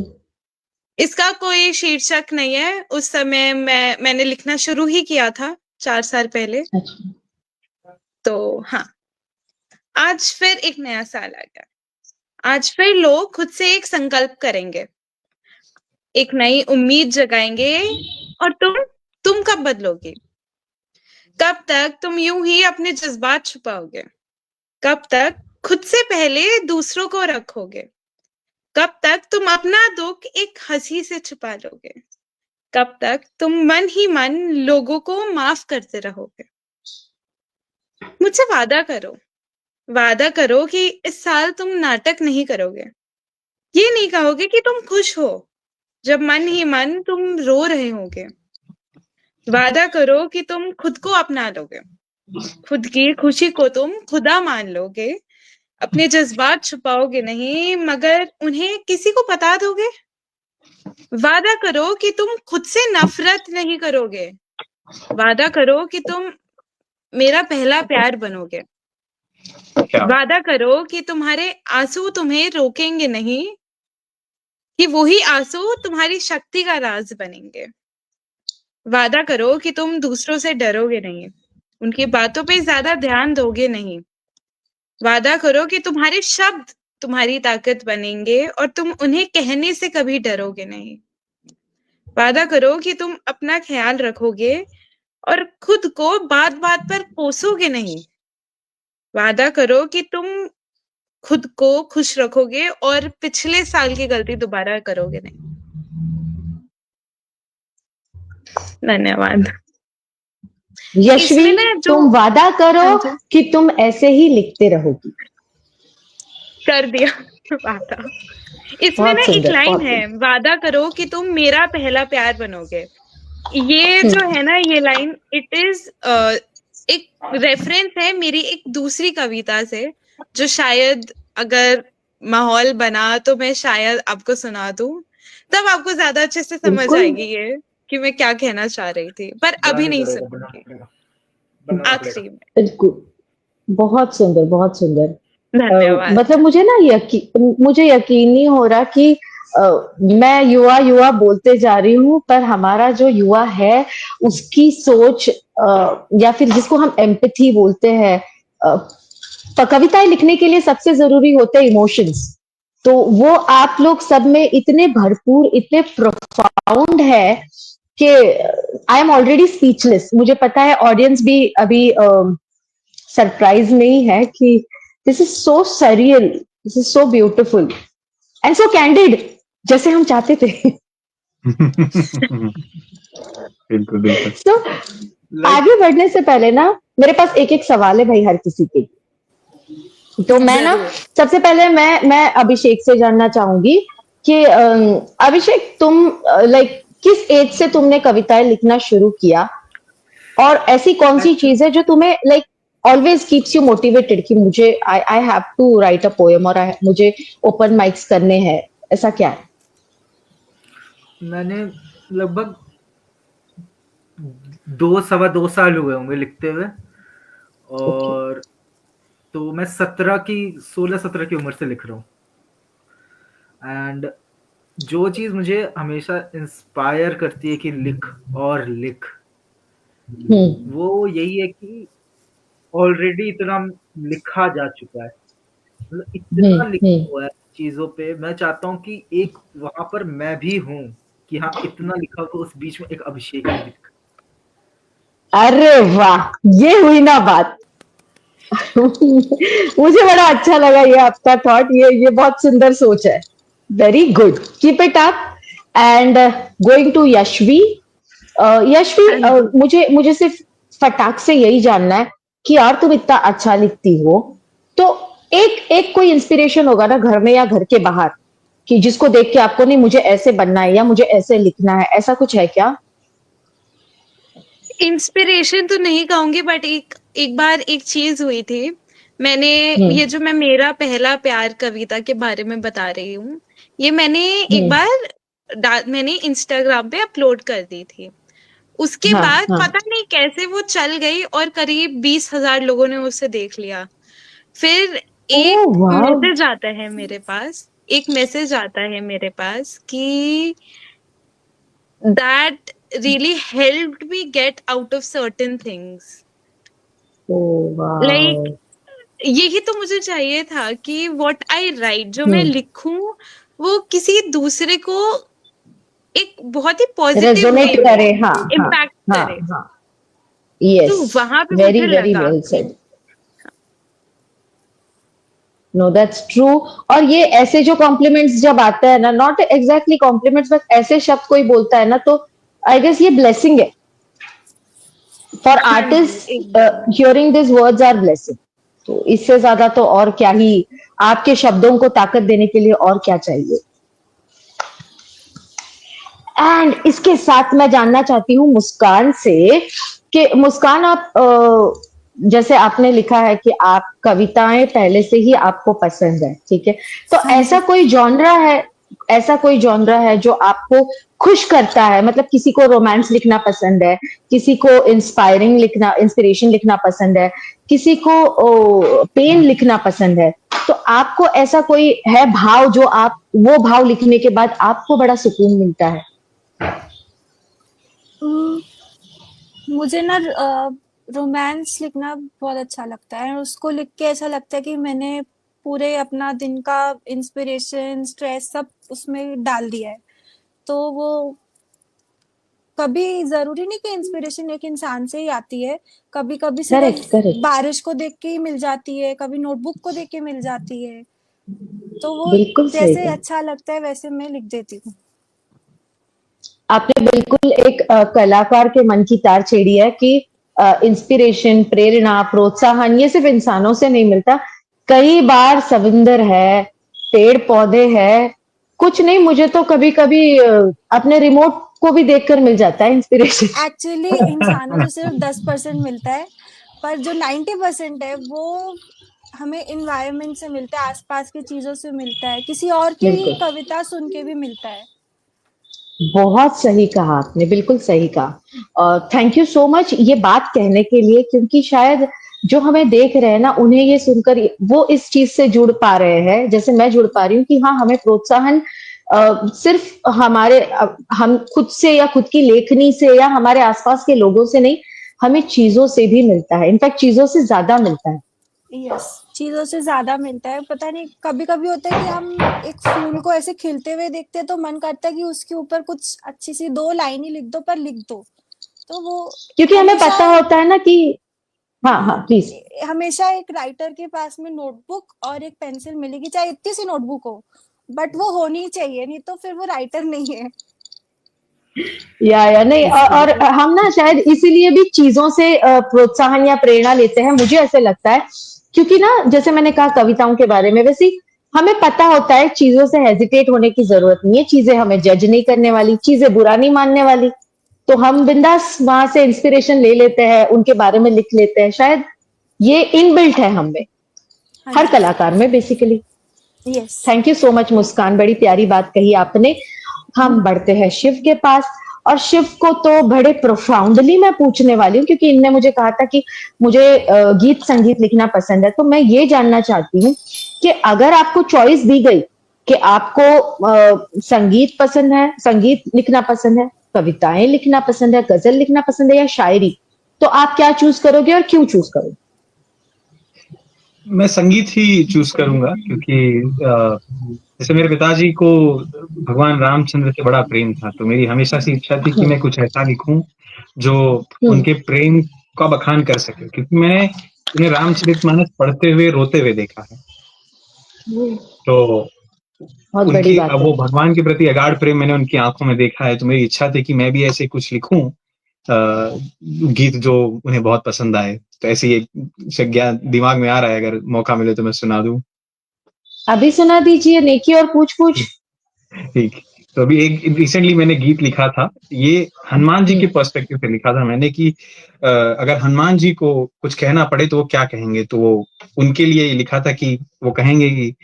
इसका कोई शीर्षक नहीं है। उस समय मैंने लिखना शुरू ही किया था 4 साल पहले। अच्छा। तो हाँ, आज फिर एक नया साल आ गया। आज फिर लोग खुद से एक संकल्प करेंगे, एक नई उम्मीद जगाएंगे। और तुम कब बदलोगे? कब तक तुम यूं ही अपने जज्बात छुपाओगे? कब तक खुद से पहले दूसरों को रखोगे? कब तक तुम अपना दुख एक हंसी से छुपा लोगे? कब तक तुम मन ही मन लोगों को माफ करते रहोगे? मुझसे वादा करो कि इस साल तुम नाटक नहीं करोगे। ये नहीं कहोगे कि तुम खुश हो जब मन ही मन तुम रो रहे होगे। वादा करो कि तुम खुद को अपना लोगे, खुद की खुशी को तुम खुदा मान लोगे। अपने जज्बात छुपाओगे नहीं, मगर उन्हें किसी को बता दोगे। वादा करो कि तुम खुद से नफरत नहीं करोगे। वादा करो कि तुम मेरा पहला प्यार बनोगे। क्या वादा करो कि तुम्हारे आंसू तुम्हें रोकेंगे नहीं, कि वही आंसू तुम्हारी शक्ति का राज बनेंगे। वादा करो कि तुम दूसरों से डरोगे नहीं, उनकी बातों पे ज्यादा ध्यान दोगे नहीं। वादा करो कि तुम्हारे शब्द तुम्हारी ताकत बनेंगे और तुम उन्हें कहने से कभी डरोगे नहीं। वादा करो कि तुम अपना ख्याल रखोगे और खुद को बात बात पर कोसोगे नहीं। वादा करो कि तुम खुद को खुश रखोगे और पिछले साल की गलती दोबारा करोगे नहीं। धन्यवाद। यशवी, इसमें ना जो तुम वादा करो हाँ जी, कि तुम ऐसे ही लिखते रहोगी। कर दिया वादा। इसमें बहुत ना एक सुंदर, लाइन बहुत है, सुंदर। वादा करो कि तुम मेरा पहला प्यार बनोगे। ये जो है ना, ये लाइन इट इज एक रेफरेंस है मेरी एक दूसरी कविता से, जो शायद अगर माहौल बना तो मैं शायद आपको सुना दूं, तब आपको ज्यादा अच्छे से समझ बिल्कुल, आएगी ये कि मैं क्या कहना चाह रही थी, पर अभी नहीं बनाना सुनूंगी, पड़ेगा, बनाना पड़ेगा। आखिरी में। बिल्कुल। बहुत सुंदर, बहुत सुंदर। धन्यवाद। मतलब मुझे ना मुझे यकीन नहीं हो रहा कि मैं युवा युवा बोलते जा रही हूँ, पर हमारा जो युवा है उसकी सोच, या फिर जिसको हम एम्पैथी बोलते हैं, कविताएं लिखने के लिए सबसे जरूरी होते हैं इमोशंस। तो वो आप लोग सब में इतने भरपूर, इतने प्रोफाउंड है कि आई एम ऑलरेडी स्पीचलेस। मुझे पता है ऑडियंस भी अभी सरप्राइज नहीं है कि this is so surreal, this is so beautiful and so candid, जैसे हम चाहते थे। बिल्कुल बिल्कुल। तो आगे बढ़ने से पहले ना मेरे पास एक एक सवाल है भाई हर किसी के। तो मैं ना जरूर। सबसे पहले मैं अभिषेक से जानना चाहूंगी कि अभिषेक तुम लाइक किस एज से तुमने कविताएं लिखना शुरू किया, और ऐसी कौन सी एक्चुअली चीज है जो तुम्हें like always keeps you motivated कि मुझे I I have to write a poem, और मुझे ओपन माइक्स करने हैं, ऐसा क्या है? मैंने लगभग 2 सवा 2 साल हुए होंगे लिखते हुए। ओके। और तो मैं 16-17 की उम्र से लिख रहा हूँ। एंड जो चीज मुझे हमेशा इंस्पायर करती है कि लिख और लिख, हम्म वो यही है कि ऑलरेडी इतना लिखा जा चुका है, मतलब इतना लिखा हम्म। हुआ है चीजों पे। मैं चाहता हूँ कि एक वहां पर मैं भी हूँ कि हाँ इतना लिखा हुआ, तो उस बीच में एक अभिषेक ने भी लिखा। अरे वाह, ये हुई ना बात। मुझे बड़ा अच्छा लगा ये आपका थॉट, ये बहुत सुंदर सोच है। Very good, keep it up. And going to Yashvi. Yashvi, हाँ जी। मुझे मुझे सिर्फ फटाक से यही जानना है कि यार तुम इतना अच्छा लिखती हो, तो एक एक कोई इंस्पिरेशन होगा ना घर में या घर के बाहर, कि जिसको देख के आपको नहीं मुझे ऐसे बनना है या मुझे ऐसे लिखना है, ऐसा कुछ है क्या? इंस्पिरेशन तो नहीं कहूंगी, बट एक एक बार एक चीज हुई थी। मैंने हम्म ये जो मैं मेरा पहला प्यार कविता के बारे में बता रही हूँ, ये मैंने एक हम्म। बार मैंने इंस्टाग्राम पे अपलोड कर दी थी। उसके हाँ बाद हाँ। पता नहीं कैसे वो चल गई और करीब 20,000 लोगों ने उसे देख लिया। फिर ओह एक वाह। मैसेज आता है मेरे पास, एक मैसेज आता है मेरे पास कि that really helped me get out of certain things. Oh Like वाह। यही तो मुझे चाहिए था कि what I write, जो मैं हम्म। लिखूं, वो किसी दूसरे को एक बहुत ही पॉजिटिव वे रेजोनेट में करे, हाँ हाँ। इम्पैक्ट हाँ करे। हाँ। यस। तो वहां पे वेरी मुझे वेरी लगा वेल कि सेड। No that's true. और ये ऐसे जो कॉम्प्लीमेंट्स जब आता है ना, नॉट एग्जैक्टली कॉम्प्लीमेंट्स, बट ऐसे शब्द कोई बोलता है ना, तो आई गेस ये ब्लेसिंग है फॉर हाँ जी आर्टिस्ट। एकदम। Hearing this words are blessing. तो इससे ज्यादा तो और क्या ही आपके शब्दों को ताकत देने के लिए और क्या चाहिए। एंड इसके साथ मैं जानना चाहती हूँ मुस्कान से कि मुस्कान, आप जैसे आपने लिखा है कि आप कविताएं पहले से ही आपको पसंद है, ठीक है, तो हाँ ऐसा जी। कोई जॉनरा है, ऐसा कोई जॉनरा है जो आपको खुश करता है? मतलब किसी को रोमांस लिखना पसंद है, किसी को इंस्पायरिंग लिखना, इंस्पिरेशन लिखना पसंद है, किसी को पेन लिखना पसंद है, तो आपको ऐसा कोई है भाव जो आप वो भाव लिखने के बाद आपको बड़ा सुकून मिलता है? उम, मुझे ना रोमांस लिखना बहुत अच्छा लगता है, और उसको लिख के ऐसा लगता है कि मैंने पूरे अपना दिन का इंस्पिरेशन, स्ट्रेस सब उसमें डाल दिया है। तो वो कभी ज़रूरी नहीं कि इंस्पिरेशन एक इंसान से ही आती है, कभी-कभी करेक्ट सिर्फ़ करेक्ट। बारिश को देख के ही मिल जाती है, कभी नोटबुक को देख के मिल जाती है। तो वो बिल्कुल सही जैसे कहा। अच्छा लगता है वैसे मैं लिख देती हूँ। आपने बिल्कुल एक कलाकार के मन की तार छेड़ी है कि इंस्पिरेशन, प्रेरणा, प्रोत्साहन ये सिर्फ इंसानों से नहीं मिलता, कई बार सविंदर है, पेड़ पौधे है, कुछ नहीं, मुझे तो कभी कभी अपने रिमोट को भी देखकर मिल जाता है इंस्पिरेशन। एक्चुअली इंसानों से सिर्फ़ 10% मिलता है, पर जो 90% है वो हमें एनवायरनमेंट से मिलता है, आस-पास की चीज़ों से मिलता है, किसी और की बिल्कुल। कविता सुन के भी मिलता है। बहुत सही कहा आपने, बिल्कुल सही कहा। और थैंक यू सो मच ये बात कहने के लिए, क्योंकि शायद जो हमें देख रहे हैं ना, उन्हें ये सुनकर वो इस चीज से जुड़ पा रहे हैं, जैसे मैं जुड़ पा रही हूँ कि हाँ, हमें प्रोत्साहन सिर्फ हमारे हम खुद से या खुद की लेखनी से या हमारे आसपास के लोगों से नहीं, हमें चीजों से भी मिलता है, इनफैक्ट चीजों से ज्यादा मिलता है। यस, चीज़ों से ज़्यादा मिलता है। पता नहीं कभी-कभी होता है कि हम एक फूल को ऐसे खिलते हुए देखते हैं तो मन करता है कि उसके ऊपर कुछ अच्छी-सी 2 लाइन ही लिख दो, पर लिख दो। तो वो क्योंकि हमें हमेशा पता होता है ना कि हाँ हाँ प्लीज। हमेशा एक राइटर के पास में नोटबुक और एक पेंसिल मिलेगी, चाहे इतनी सी नोटबुक हो, बट वो होनी चाहिए, नहीं तो फिर वो राइटर नहीं है। या नहीं, इस और तरह हम ना शायद इसीलिए भी चीजों से प्रोत्साहन या प्रेरणा लेते हैं, मुझे ऐसे लगता है, क्योंकि ना जैसे मैंने कहा कविताओं के बारे में, वैसे ही हमें पता होता है चीजों से हेजिटेट होने की जरूरत नहीं है, चीजें हमें जज नहीं करने वाली, चीजें बुरा नहीं मानने वाली, तो हम बिंदास वहां से इंस्पिरेशन ले लेते हैं, उनके बारे में लिख लेते हैं। शायद ये इनबिल्ट है हम में, हाँ हर जी। कलाकार में basically. Yes. Thank you so much Muskaan, बड़ी प्यारी बात कही आपने। हम बढ़ते हैं शिव के पास, और शिव को तो बड़े प्रोफाउंडली मैं पूछने वाली हूँ, क्योंकि इनने मुझे कहा था कि मुझे गीत संगीत लिखना पसंद है, तो मैं ये जानना चाहती हूँ कि अगर आपको चॉइस दी गई कि आपको संगीत पसंद है, संगीत लिखना पसंद है, कविताएं लिखना पसंद है, गजल लिखना पसंद है या शायरी, तो आप क्या चूज करोगे और क्यों चूज करोगे? मैं संगीत ही चूज करूंगा, क्योंकि जैसे मेरे पिताजी को भगवान रामचंद्र से बड़ा प्रेम था, तो मेरी हमेशा से इच्छा थी कि मैं कुछ ऐसा लिखूं जो उनके प्रेम का बखान कर सके, क्योंकि मैंने उन्हें रामचरितमानस पढ़ते हुए रोते हुए देखा है। तो बहुत बड़ी उनकी बात है। वो भगवान के प्रति अगाध प्रेम मैंने उनकी आंखों में देखा है, तो मेरी इच्छा थी कि मैं भी ऐसे कुछ लिखूं, गीत जो उन्हें बहुत पसंद आए। तो ऐसी एक ज्ञान दिमाग में आ रहा है, अगर मौका मिले तो मैं सुना दूं। अभी सुना दीजिए, नेकी और पूछ पूछ। ठीक। तो अभी एक रिसेंटली मैंने गीत लिखा था, ये हनुमान जी के पर्सपेक्टिव से लिखा था मैंने, कि अगर हनुमान जी को कुछ कहना पड़े तो वो क्या कहेंगे, तो वो उनके लिए लिखा था कि वो कहेंगे कि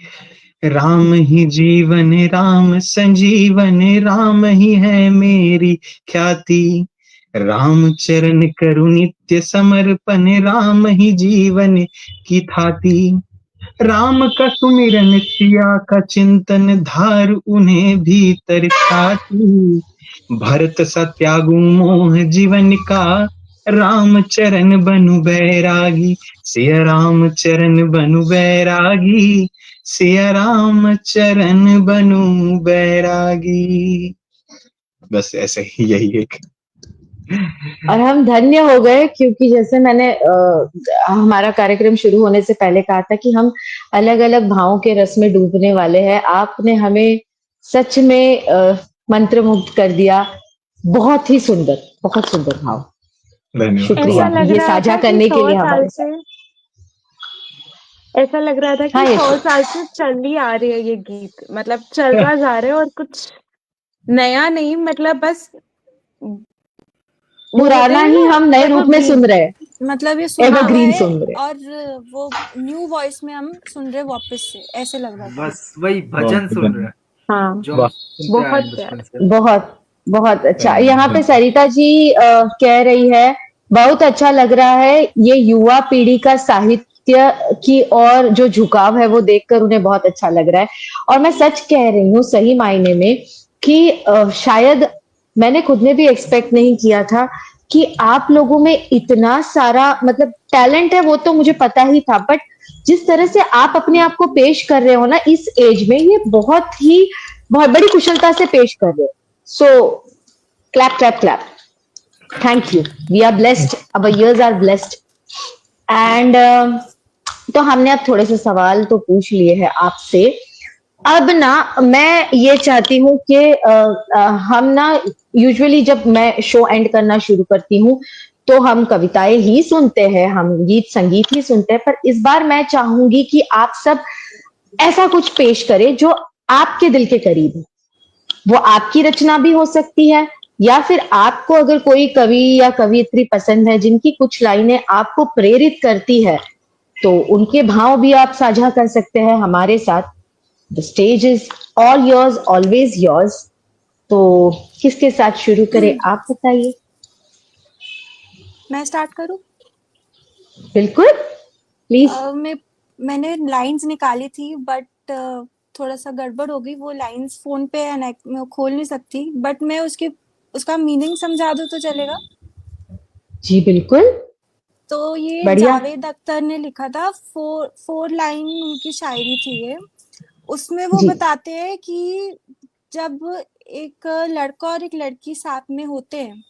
राम ही जीवन, राम संजीवन, राम ही है मेरी ख्याति, राम चरण करु नित्य समर्पण, राम ही जीवन की थाती, राम का सुमिरन सिया का चिंतन, धार उन्हें भीतर छाती, भरत सा त्यागु मोह जीवन का, राम चरण बनु बैरागी, सिया राम चरण बनु बैरागी, सिया राम चरण बनु बैरागी। बस ऐसे ही, यही एक। और हम धन्य हो गए, क्योंकि जैसे मैंने हमारा कार्यक्रम शुरू होने से पहले कहा था कि हम अलग अलग भावों के रस में डूबने वाले हैं। आपने हमें सच में मंत्रमुग्ध कर दिया। बहुत ही सुंदर, बहुत सुंदर भाव। धन्यवाद। शुक्रिया ऐसा लग ये रहा साझा था कि करने के 100 लिए साल हमारे से, साथ। ऐसा लग रहा था कि हाँ 100 यश, साल से चल ही आ रही है ये गीत, मतलब चलता जा रहा है और कुछ नया नहीं, मतलब बस वो होते पुराना हैं ही ना, हम नए रूप में सुन एवरग्रीन। रहे हैं, मतलब ये सुना हुआ एवरग्रीन है सुन रहे हैं। और वो न्यू वॉइस में हम सुन रहे वापस से, ऐसे लग रहा था। बस वही बहुत भजन सुन रहे धन्यवाद। हैं हाँ, जो हम वाह। सुनते आए बहुत हैं बचपन प्यारा। से। बहुत बहुत अच्छा। यहाँ पे धन्यवाद। सरिता जी कह रही है, बहुत अच्छा लग रहा है, ये युवा पीढ़ी का साहित्य की और जो झुकाव है वो देखकर उन्हें बहुत अच्छा लग रहा है। और मैं सच कह रही हूँ सही मायने में कि शायद मैंने खुद ने भी एक्सपेक्ट नहीं किया था कि आप लोगों में इतना सारा मतलब टैलेंट है, वो तो मुझे पता ही था, बट जिस तरह से आप अपने आप को पेश कर रहे हो ना इस एज में, ये बहुत बड़ी कुशलता से पेश कर रहे हो। सो clap clap clap, thank you, we are blessed, our ears are blessed, and तो हमने अब थोड़े से सवाल तो पूछ लिए हैं आपसे। अब ना मैं ये चाहती हूँ कि हम ना यूजुअली जब मैं शो एंड करना शुरू करती हूँ तो हम कविताएं ही सुनते हैं, हम गीत संगीत ही सुनते हैं, पर इस बार मैं चाहूंगी कि आप सब ऐसा कुछ पेश करें जो आपके दिल के करीब है। वो आपकी रचना भी हो सकती है, या फिर आपको अगर कोई कवि या कवियत्री पसंद है जिनकी कुछ लाइनें आपको प्रेरित करती है, तो उनके भाव भी आप साझा कर सकते हैं हमारे साथ। The stage is all yours, always yours. तो किसके साथ शुरू करें, आप बताइए। मैं स्टार्ट करूं? बिल्कुल, प्लीज। मैंने लाइंस निकाली थी, बट थोड़ा सा गड़बड़ हो गई। वो लाइंस फोन पे मैं खोल नहीं सकती, बट मैं उसका मीनिंग समझा दूं तो चलेगा? जी बिल्कुल, तो ये बढ़िया। जावेद अख्तर ने लिखा था, फोर लाइन उनकी शायरी थी ये। उसमें वो जी बताते हैं कि जब एक लड़का और एक लड़की साथ में होते हैं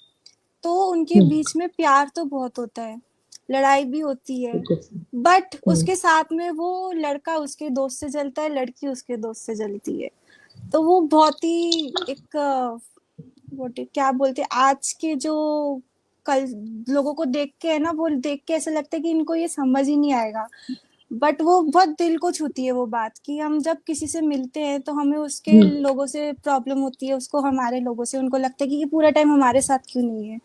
तो उनके बीच में प्यार तो बहुत होता है, लड़ाई भी होती है, बट उसके साथ में वो लड़का उसके दोस्त से जलता है, लड़की उसके दोस्त से जलती है। तो वो बहुत ही एक क्या बोलते हैं, आज के जो कल लोगों को देख के है ना, वो देख के ऐसा लगता है कि इनको ये समझ ही नहीं आएगा, बट वो बहुत दिल को छूती है वो बात, कि हम जब किसी से मिलते हैं तो हमें उसके लोगों से प्रॉब्लम होती है, उसको हमारे लोगों से, उनको लगता है कि ये पूरा टाइम हमारे साथ क्यों नहीं है।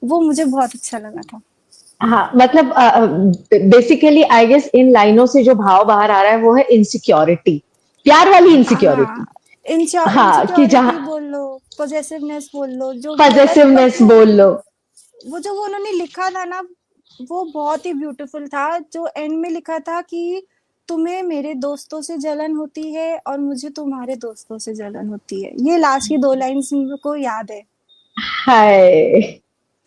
वो मुझे बहुत अच्छा लगा था। हाँ, मतलब बेसिकली आई गेस इन लाइनों से जो भाव बाहर आ रहा है वो है इनसिक्योरिटी, प्यार वाली इनसिक्योरिटी। हाँ, हाँ, कि इनसिक्योरिटी जहाँ बोल लो, पॉजेसिवनेस बोल लो, जो भी है, बट पजेसिवनेस बोल लो। वो जो उन्होंने लिखा था ना, वो बहुत ही ब्यूटीफुल था। जो एंड में लिखा था कि तुम्हें मेरे दोस्तों से जलन होती है और मुझे तुम्हारे दोस्तों से जलन होती है। ये लास्ट की 2 लाइन्स मेरे को याद है। हाय,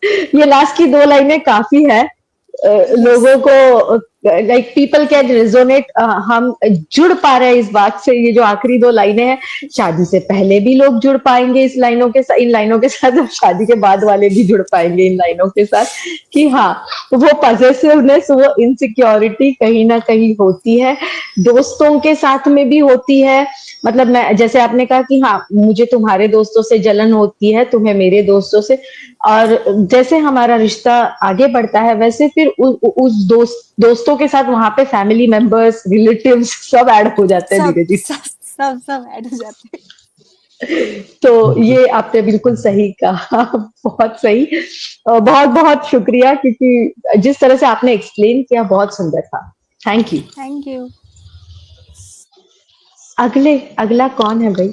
ये लास्ट की 2 लाइनें काफी है। यस, लोगों को लाइक पीपल कैन रेजोनेट, हम जुड़ पा रहे हैं इस बात से। ये जो आखिरी 2 लाइनें हैं, शादी से पहले भी लोग जुड़ पाएंगे इस लाइनों के साथ, इन लाइनों के साथ, और शादी के बाद वाले भी जुड़ पाएंगे इन लाइनों के साथ, कि हाँ, वो पजेसिवनेस, वो इनसिक्योरिटी कहीं ना कहीं होती है, दोस्तों के साथ में भी होती है। मतलब मैं, जैसे आपने कहा कि हाँ, मुझे तुम्हारे दोस्तों से जलन होती है, तुम्हें मेरे दोस्तों से, और जैसे हमारा रिश्ता आगे बढ़ता है वैसे फिर उस दोस्तों के साथ वहां पे फैमिली मेंबर्स, रिलेटिव्स सब ऐड हो जाते हैं सब धीरे धीरे। सब सब सब ऐड हो जाते हैं। तो ये आपने बिल्कुल सही कहा। बहुत सही, बहुत बहुत शुक्रिया, क्योंकि जिस तरह से आपने एक्सप्लेन किया बहुत सुंदर था। Thank you. Thank you. अगला कौन है भाई?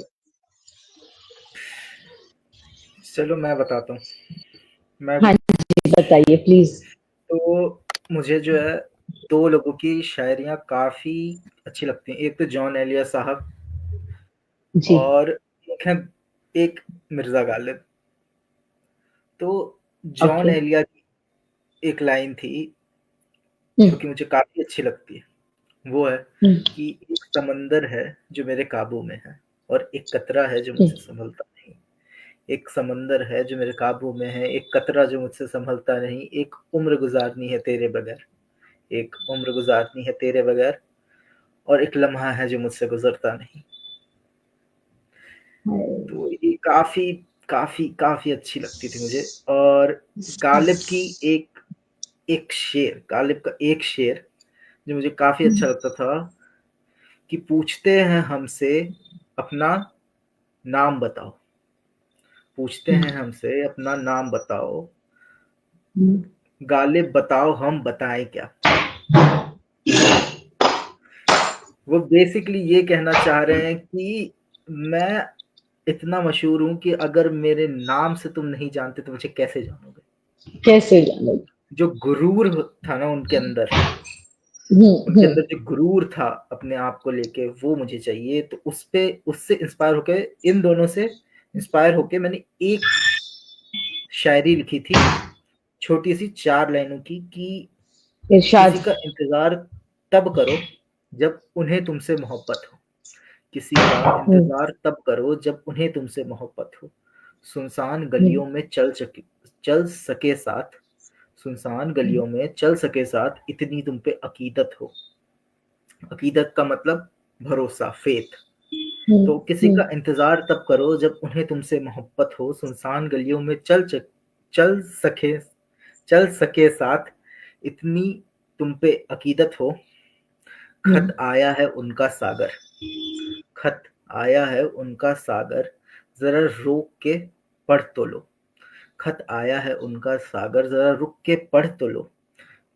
चलो मैं बताता हूँ। मैं हाँ भी जी, बताइए प्लीज। तो मुझे जो है 2 लोगों की शायरियाँ काफ़ी अच्छी लगती हैं। एक तो जॉन एलिया साहब जी। और एक मिर्ज़ा गालिब। तो जॉन ओके। एलिया की एक लाइन थी जो कि मुझे काफ़ी अच्छी लगती है। वो है कि एक समंदर है जो मेरे काबू में है और एक कतरा है जो मुझसे संभलता नहीं। एक समंदर है जो मेरे काबू में है, एक कतरा जो मुझसे संभलता नहीं। एक उम्र गुजारनी है तेरे बगैर, एक उम्र गुजारनी है तेरे बगैर, और एक लम्हा है जो मुझसे गुजरता नहीं। तो ये काफ़ी काफ़ी काफ़ी अच्छी लगती थी मुझे। और गालिब की गालिब का एक शेर जो मुझे काफ़ी अच्छा लगता था, कि पूछते हैं हमसे अपना नाम बताओ, पूछते हैं हमसे अपना नाम बताओ, गालिब बताओ हम बताएं क्या। वो बेसिकली ये कहना चाह रहे हैं कि मैं इतना मशहूर हूं कि अगर मेरे नाम से तुम नहीं जानते तो मुझे कैसे जानोगे। कैसे जानोगे? जो गुरूर था ना उनके अंदर जो गुरूर था अपने आप को लेके, वो मुझे चाहिए। तो उससे इंस्पायर होके, इन दोनों से इंस्पायर होके मैंने एक शायरी लिखी थी, छोटी सी 4 लाइनों की, कि इरशाद। किसी का इंतजार तब करो जब उन्हें तुमसे मोहब्बत हो, किसी का इंतजार तब करो जब उन्हें तुमसे मोहब्बत हो, सुनसान गलियों में चल सके साथ, सुनसान गलियों में चल सके साथ, इतनी तुम पे अकीदत हो। अकीदत का मतलब भरोसा, फेथ। तो किसी का इंतजार तब करो जब उन्हें तुमसे मोहब्बत हो, सुनसान गलियों में चल सके चल सके साथ, इतनी तुम पे अकीदत हो। खत आया है उनका सागर, खत आया है उनका सागर, जरा रोक के पढ़ तो लो। खत आया है उनका सागर, जरा रुक के पढ़ तो लो।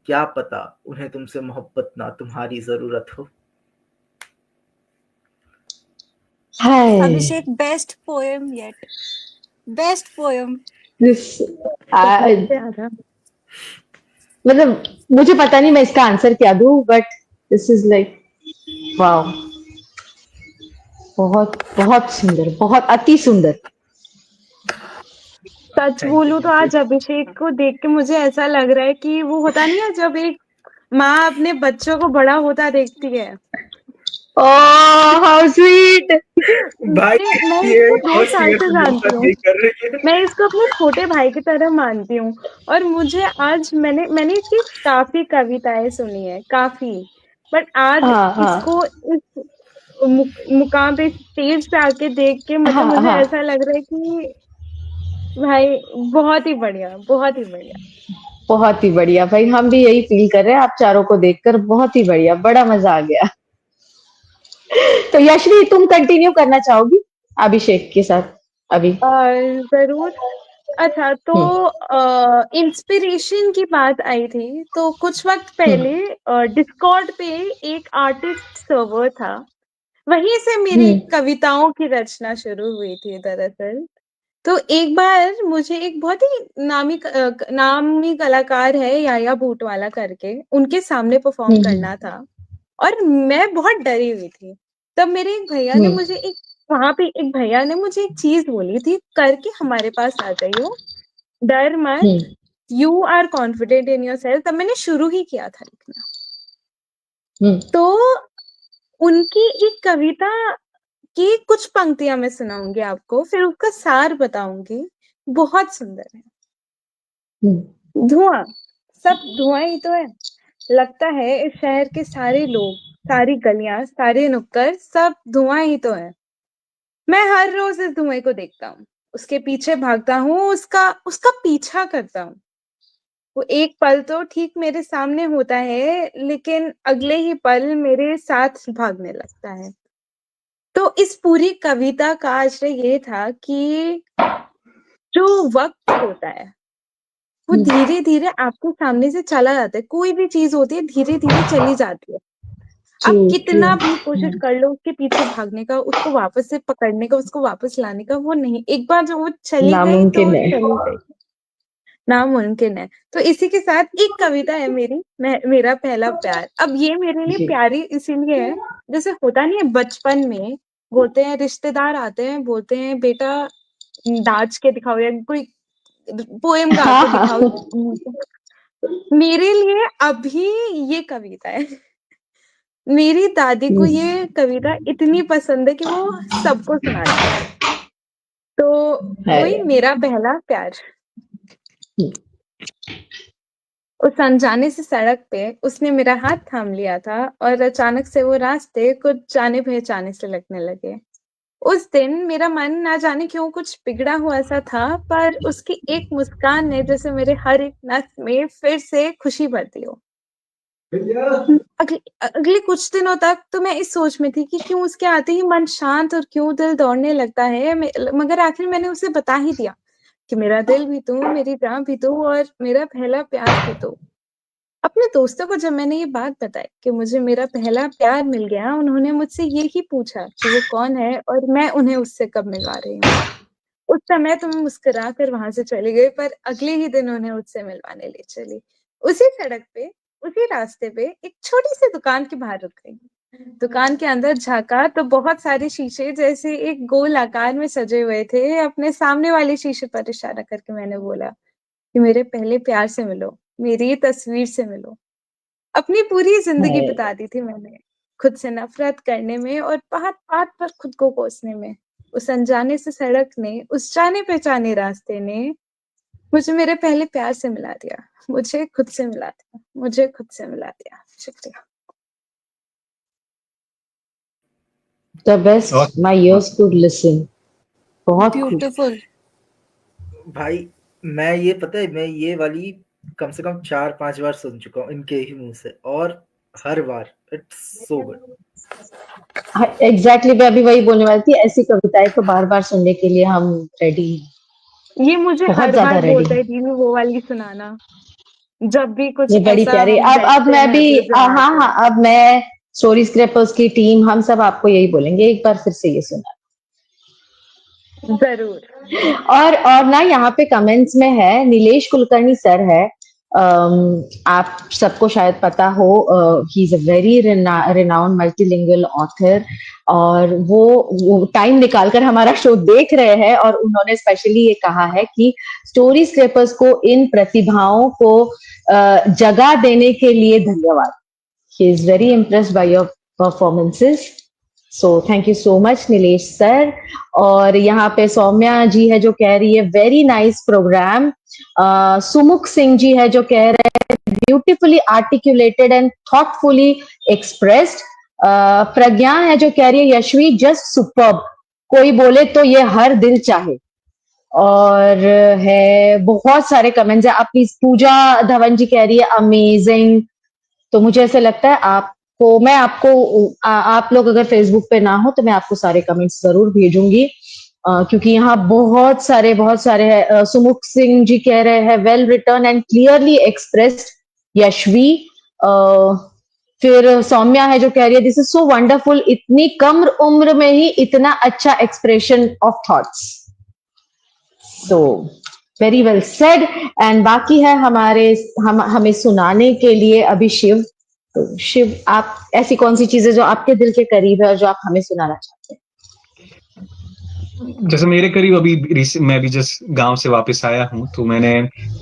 क्या पता उन्हें तुमसे मोहब्बत ना तुम्हारी जरूरत हो। Hi, Abhishek, best poem yet, best poem. This, बहुत प्यारा। मतलब मुझे पता नहीं मैं इसका आंसर क्या दूं, but this is like wow, बहुत बहुत सुंदर, बहुत अति सुंदर। सच थैंक यू, बोलूं तो थैंक यू। आज अभिषेक को देख के मुझे ऐसा लग रहा है कि वो होता नहीं है जब एक माँ अपने बच्चों को बड़ा होता देखती है। Oh how sweet. भाई मैं ये इसको 2 साल सीरियस से मेरे जानती साथ हूँ। यही कर रही है। मैं इसको अपने छोटे भाई की तरह मानती हूँ। और मुझे आज मैंने इसकी काफी कविताएं सुनी है, काफी। बट आज हाँ हाँ इसको इस मुकाम पे, स्टेज पे आके देख के मतलब हाँ मुझे हाँ। ऐसा लग रहा है कि भाई बहुत ही बढ़िया, बहुत ही बढ़िया। बहुत ही बढ़िया भाई, हम भी यही फील कर रहे हैं आप चारों को देखकर। बहुत ही बढ़िया, बड़ा मजा आ गया। तो यशवी, तुम कंटिन्यू करना चाहोगी अभिषेक के साथ अभी? जरूर। अच्छा, तो इंस्पिरेशन की बात आई थी, तो कुछ वक्त पहले डिस्कॉर्ड पे एक आर्टिस्ट सर्वर था, वहीं से मेरी कविताओं की रचना शुरू हुई थी दरअसल। तो एक बार मुझे एक बहुत ही नामी कलाकार है याया भूटवाला करके, उनके सामने परफॉर्म करना था और मैं बहुत डरी हुई थी। तब मेरे एक भैया ने मुझे वहां पे एक भैया ने मुझे एक चीज बोली थी, करके हमारे पास आ जाइयो, डर मत, you are confident in your self. तब मैंने शुरू ही किया था लिखना। तो उनकी एक कविता की कुछ पंक्तियां मैं सुनाऊंगी आपको, फिर उसका सार बताऊंगी। बहुत सुंदर है। धुआं, सब धुआं ही तो है। लगता है इस शहर के सारे लोग, सारी गलियां, सारे नुक्कड़, सब धुआं ही तो है। मैं हर रोज इस धुएं को देखता हूँ, उसके पीछे भागता हूँ, उसका उसका पीछा करता हूँ। वो एक पल तो ठीक मेरे सामने होता है, लेकिन अगले ही पल मेरे साथ भागने लगता है। तो इस पूरी कविता का आशय ये था कि जो वक्त होता है वो धीरे धीरे आपके सामने से चला जाता है। कोई भी चीज होती है धीरे धीरे चली जाती है। आप कितना भी कोशिश कर लो उसके पीछे भागने का, उसको वापस से पकड़ने का, उसको वापस लाने का, वो नहीं। एक बार जो वो चली गई तो नामुमकिन है। चली गई, नामुमकिन है। तो इसी के साथ एक कविता है मेरी, मेरा पहला प्यार। अब ये मेरे लिए प्यारी इसीलिए है, जैसे होता नहीं है बचपन में, बोलते हैं रिश्तेदार आते हैं, बोलते हैं बेटा नाच के दिखाओ या कोई पोएम गा के दिखाओ। मेरे लिए अभी ये कविता है। मेरी दादी को ये कविता इतनी पसंद है कि वो सबको सुनाती है। तो वही मेरा पहला प्यार। उस अनजाने से सड़क पे उसने मेरा हाथ थाम लिया था और अचानक से वो रास्ते कुछ जाने पहचाने से लगने लगे। उस दिन मेरा मन ना जाने क्यों कुछ बिगड़ा हुआ सा था, पर उसकी एक मुस्कान ने जैसे मेरे हर एक नस में फिर से खुशी भर दी हो। अगले कुछ दिनों तक तो मैं इस सोच में थी कि क्यों उसके आते ही मन शांत और क्यों दिल दौड़ने लगता है। मगर आखिर मैंने उसे बता ही दिया कि मेरा दिल भी तू, मेरी जान भी तू और मेरा पहला प्यार भी तू। अपने दोस्तों को जब मैंने ये बात बताई कि मुझे मेरा पहला प्यार मिल गया, उन्होंने मुझसे ये ही पूछा कि वो कौन है और मैं उन्हें उससे कब मिलवा रही हूँ। उस समय तो मैं मुस्कुरा कर वहां से चली गई, पर अगले ही दिन उन्हें उससे मिलवाने ले चली। उसी सड़क पे, उसी रास्ते पे एक छोटी सी दुकान के बाहर रुक गई। दुकान के अंदर झांका तो बहुत सारे शीशे जैसे एक गोल आकार में सजे हुए थे। अपने सामने वाले शीशे पर इशारा करके मैंने बोला कि मेरे पहले प्यार से मिलो, मेरी तस्वीर से मिलो। अपनी पूरी जिंदगी बिता दी थी मैंने खुद से नफरत करने में और बात बात पर खुद को कोसने में। उस अनजाने से सड़क ने, उस जाने पहचाने रास्ते ने मुझे मेरे पहले प्यार से मिला दिया, मुझे खुद से मिला दिया, मुझे खुद से मिला दिया। शुक्रिया। The best my ears could listen. बहुत ब्यूटीफुल भाई मैं ये पता है, मैं ये वाली कम से कम 4-5 बार सुन चुका हूँ इनके ही मुंह से, और हर बार इट्स सो गुड। एग्जैक्टली, मैं अभी वही बोलने वाली थी। ऐसी कविताएं तो बार बार सुनने के लिए हम रेडी हैं। ये मुझे बहुत हर ज्यादा बार रेडी बोलता हैं। है दीदी वो वाली सुनाना, जब भी कुछ ये बड़ी ऐसा प्यारी। हम अब बैठते मैं हैं भी तो हाँ हाँ, अब मैं स्टोरी स्क्रैपर्स की टीम, हम सब आपको यही बोलेंगे, एक बार फिर से ये सुना। जरूर। और ना यहाँ पे कमेंट्स में है, नीलेश कुलकर्णी सर है। आप सबको शायद पता हो, he is a very renowned multilingual author, और वो टाइम निकालकर हमारा शो देख रहे हैं, और उन्होंने स्पेशली ये कहा है कि स्टोरी स्क्रैपर्स को इन प्रतिभाओं को जगह देने के लिए धन्यवाद। He is very impressed by your performances, so thank you so much Nilesh sir. और यहाँ पे सौम्या जी है जो कह रही है very nice program. Sumukh Singh ji है जो कह रहे हैं beautifully articulated and thoughtfully expressed. Pragya है जो कह रही है यशवी जस्ट सुपर्ब, कोई बोले तो ये हर दिल चाहे। और है बहुत सारे कमेंट्स है। आप प्लीज, पूजा धवन जी कह रही है अमेजिंग। तो मुझे ऐसा लगता है आपको, मैं आपको आप लोग अगर फेसबुक पे ना हो तो मैं आपको सारे कमेंट्स जरूर भेजूंगी, क्योंकि यहाँ बहुत सारे है। सुमुख सिंह जी कह रहे हैं well return and clearly expressed Yashvi. फिर सौम्या है जो कह रही है दिस इज सो वंडरफुल, इतनी कम उम्र में ही इतना अच्छा expression of thoughts. So very well said. And बाकी है हमें सुनाने के लिए अभी शिव। तो शिव, आप ऐसी कौन सी चीजें जो आपके दिल के करीब है और जो आप हमें सुनाना चाहते हैं? जैसे मेरे करीब मैं अभी जस्ट गांव से वापस आया हूँ, तो मैंने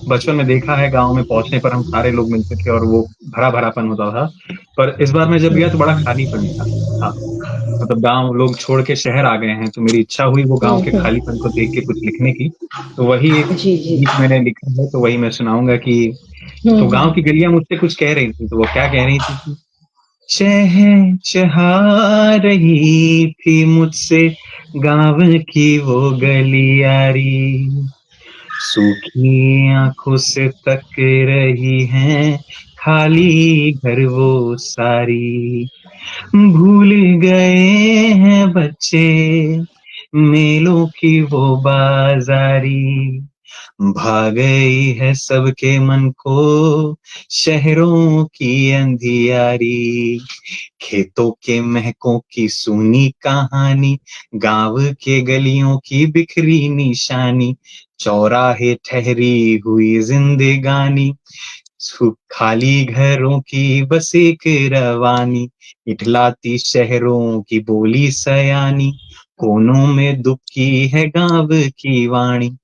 बचपन में देखा है गांव में पहुंचने पर हम सारे लोग मिलते थे और वो भरा भरापन होता था। पर इस बार मैं जब गया तो बड़ा खालीपन था। हाँ, मतलब गांव लोग छोड़ के शहर आ गए हैं, तो मेरी इच्छा हुई वो गांव के खालीपन को देख के कुछ लिखने की। तो वही एक जी जी। गीत मैंने लिखा है, तो वही मैं सुनाऊंगा कि तो गांव की गलियां मुझसे कुछ कह रही थी। तो वो क्या कह रही थी कि चहा रही थी मुझसे गाँव की वो गलियारी, सूखी आंखों से तक रही हैं खाली घर वो सारी, भूल गए हैं बच्चे मेलों की वो बाजारी, भा गई है सबके मन को शहरों की अंधियारी, खेतों के महकों की सुनी कहानी, गांव के गलियों की बिखरी निशानी, चौराहे ठहरी हुई जिंदगानी, खाली घरों की बस एक रवानी, इठलाती शहरों की बोली सयानी, कोनों में दुबकी है गांव की वाणी,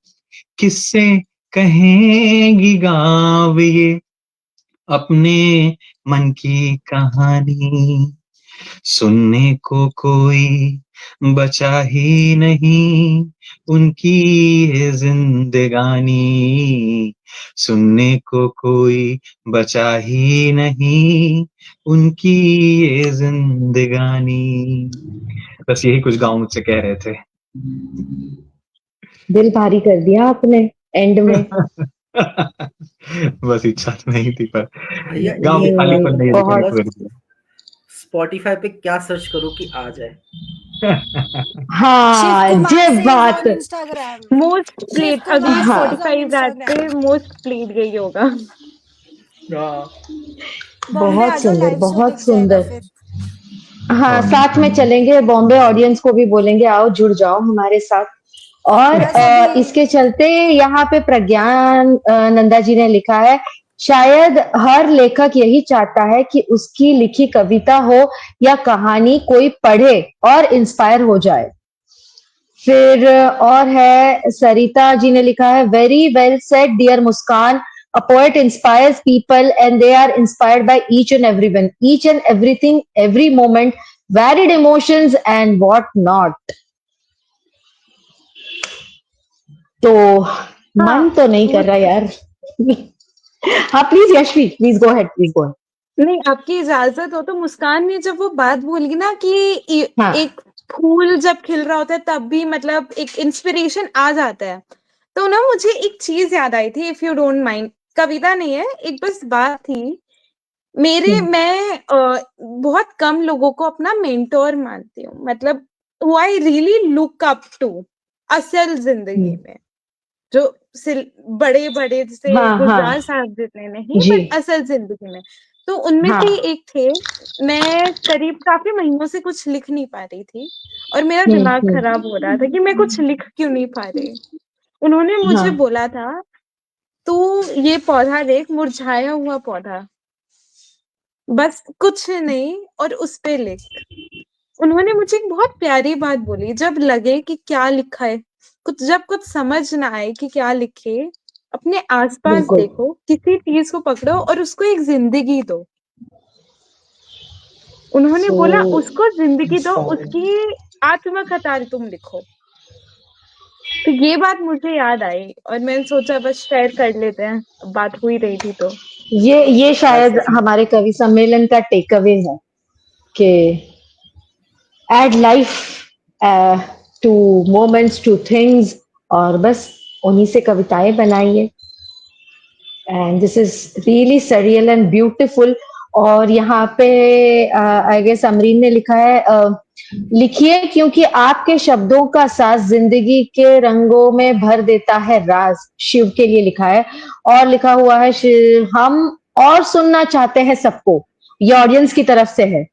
किससे कहेंगी गांव ये अपने मन की कहानी, सुनने को कोई बचा ही नहीं उनकी ये जिंदगानी, सुनने को कोई बचा ही नहीं उनकी ये जिंदगानी। बस यही कुछ गाँव मुझसे कह रहे थे। दिल भारी कर दिया आपने एंड में। बस इच्छा तो नहीं थी, पर भैया गांव ये के खालीपन नहीं बताओ, बहुत दिखने स्पॉटिफाई पे क्या सर्च करूं कि आ जाए? शिव हाँ, कुमार जब सिंह बात on Instagram. Most Shiv played Abhi Kumar हाँ सिंह ऑन स्पॉटिफाई ऐप पे इंस्टाग्राम। मोस्ट प्लेड गई होगा। हाँ, बॉम्बे आ जाओ, लाइव शो बहुत दिख जाएगा सुंदर। फिर। हाँ, साथ में चलेंगे, बॉम्बे ऑडियंस को भी बोलेंगे आओ जुड़ जाओ हमारे साथ। और बस अभी इसके चलते यहाँ पे प्रज्ञान नंदा जी ने लिखा है, शायद हर लेखक यही चाहता है कि उसकी लिखी कविता हो या कहानी कोई पढ़े और इंस्पायर हो जाए। फिर और है सरिता जी ने लिखा है, very well said dear Muskan, a poet inspires people and they are inspired by each and everyone, each and everything, every moment, varied emotions and what not. तो मन तो नहीं कर रहा यार। हाँ please Yashvi, please go ahead, please go ahead. नहीं, आपकी इजाजत हो तो मुस्कान ने जब वो बात बोली ना कि हाँ एक फूल जब खिल रहा होता है तब भी मतलब एक इंस्पिरेशन आ जाता है, तो ना मुझे एक चीज याद आई थी, इफ यू डोंट माइंड। कविता नहीं है, एक बस बात थी। मैं बहुत कम लोगों को अपना मेंटोर मानती हूँ, मतलब who I really look up to असल जिंदगी में, जो बड़े बड़े जैसे हाँ गुलजार हाँ साहब जितने नहीं, जी बट असल जिंदगी में। तो उनमें हाँ से ही एक थे। मैं करीब काफी महीनों से कुछ लिख नहीं पा रही थी और मेरा दिमाग खराब हो रहा था कि मैं कुछ लिख क्यों नहीं पा रही। उन्होंने मुझे हाँ बोला था, तू ये पौधा देख, मुरझाया हुआ पौधा, बस कुछ नहीं और उस पे लिख। उन्होंने मुझे एक बहुत प्यारी बात बोली, जब लगे कि क्या लिखा है, जब कुछ समझ ना आए कि क्या लिखे, अपने आसपास बिल्कुल। देखो, किसी चीज को पकड़ो और उसको एक जिंदगी दो। उन्होंने So बोला उसको जिंदगी दो, inspiring. उसकी आत्मकथा तुम लिखो। तो ये बात मुझे याद आई और मैंने सोचा बस शेयर कर लेते हैं, अब बात हुई रही थी तो। ये शायद वैसे हमारे कवि सम्मेलन का टेक अवे है कि add life to moments, to things, और बस उन्हीं से कविताएं बनाई है। And this is really surreal and beautiful. और यहाँ पे आई गेस अमरीन ने लिखा है, लिखिए क्योंकि आपके शब्दों का साज जिंदगी के रंगों में भर देता है राज। शिव के लिए लिखा है। और लिखा हुआ है हम और सुनना चाहते हैं सबको, ये ऑडियंस की तरफ से है।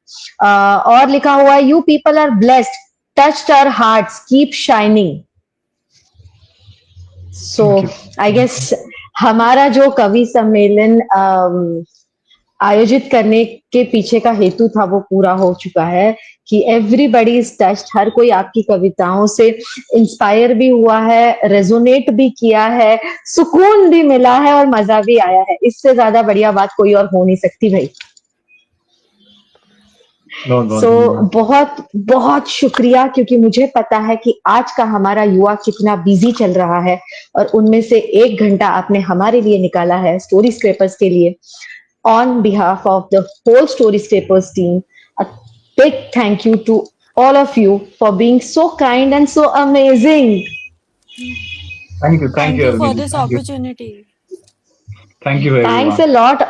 और लिखा हुआ है, you people are blessed, touched our hearts, keep shining. So I guess हमारा जो कवि सम्मेलन आयोजित करने के पीछे का हेतु था वो पूरा हो चुका है कि एवरीबॉडी इज टच्ड, हर कोई आपकी कविताओं से इंस्पायर भी हुआ है, रेजोनेट भी किया है, सुकून भी मिला है और मजा भी आया है। इससे ज्यादा बढ़िया बात कोई और हो नहीं सकती भाई। बहुत बहुत शुक्रिया, क्योंकि मुझे पता है कि आज का हमारा युवा कितना बिजी चल रहा है और उनमें से 1 घंटा आपने हमारे लिए निकाला है, स्टोरी स्क्रैपर्स के लिए। On behalf of the whole Story Scrapers team, a big thank you to all of you for being so kind and so amazing. Thank you for this opportunity. Thank you everyone. Thanks a lot.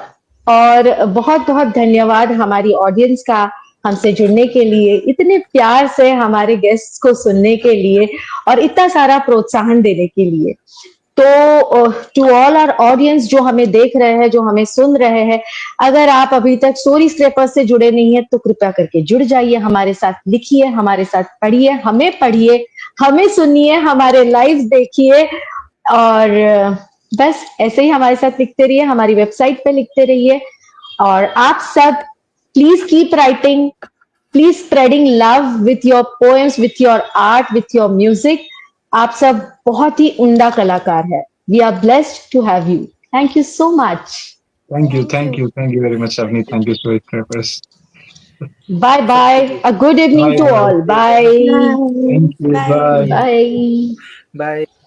और बहुत बहुत धन्यवाद हमारी ऑडियंस का हमसे जुड़ने के लिए, इतने प्यार से हमारे गेस्ट्स को सुनने के लिए और इतना सारा प्रोत्साहन देने के लिए। तो टू ऑल आवर ऑडियंस जो हमें देख रहे हैं, जो हमें सुन रहे हैं, अगर आप अभी तक स्टोरी स्क्रैपर्स से जुड़े नहीं है तो कृपया करके जुड़ जाइए, हमारे साथ लिखिए, हमारे साथ पढ़िए, हमें सुनिए, हमारे लाइव देखिए और बस ऐसे ही हमारे साथ लिखते रहिए, हमारी वेबसाइट पे लिखते रहिए। और आप सब please keep writing, please spreading love with your poems, with your art, with your music. आप सब बहुत ही उम्दा कलाकार है। We are blessed to have you. Thank you so much. Thank you very much, Avni. Thank you, Story Scrapers. Bye bye. A good evening to all. Bye. Thank you. Bye. Bye. Bye.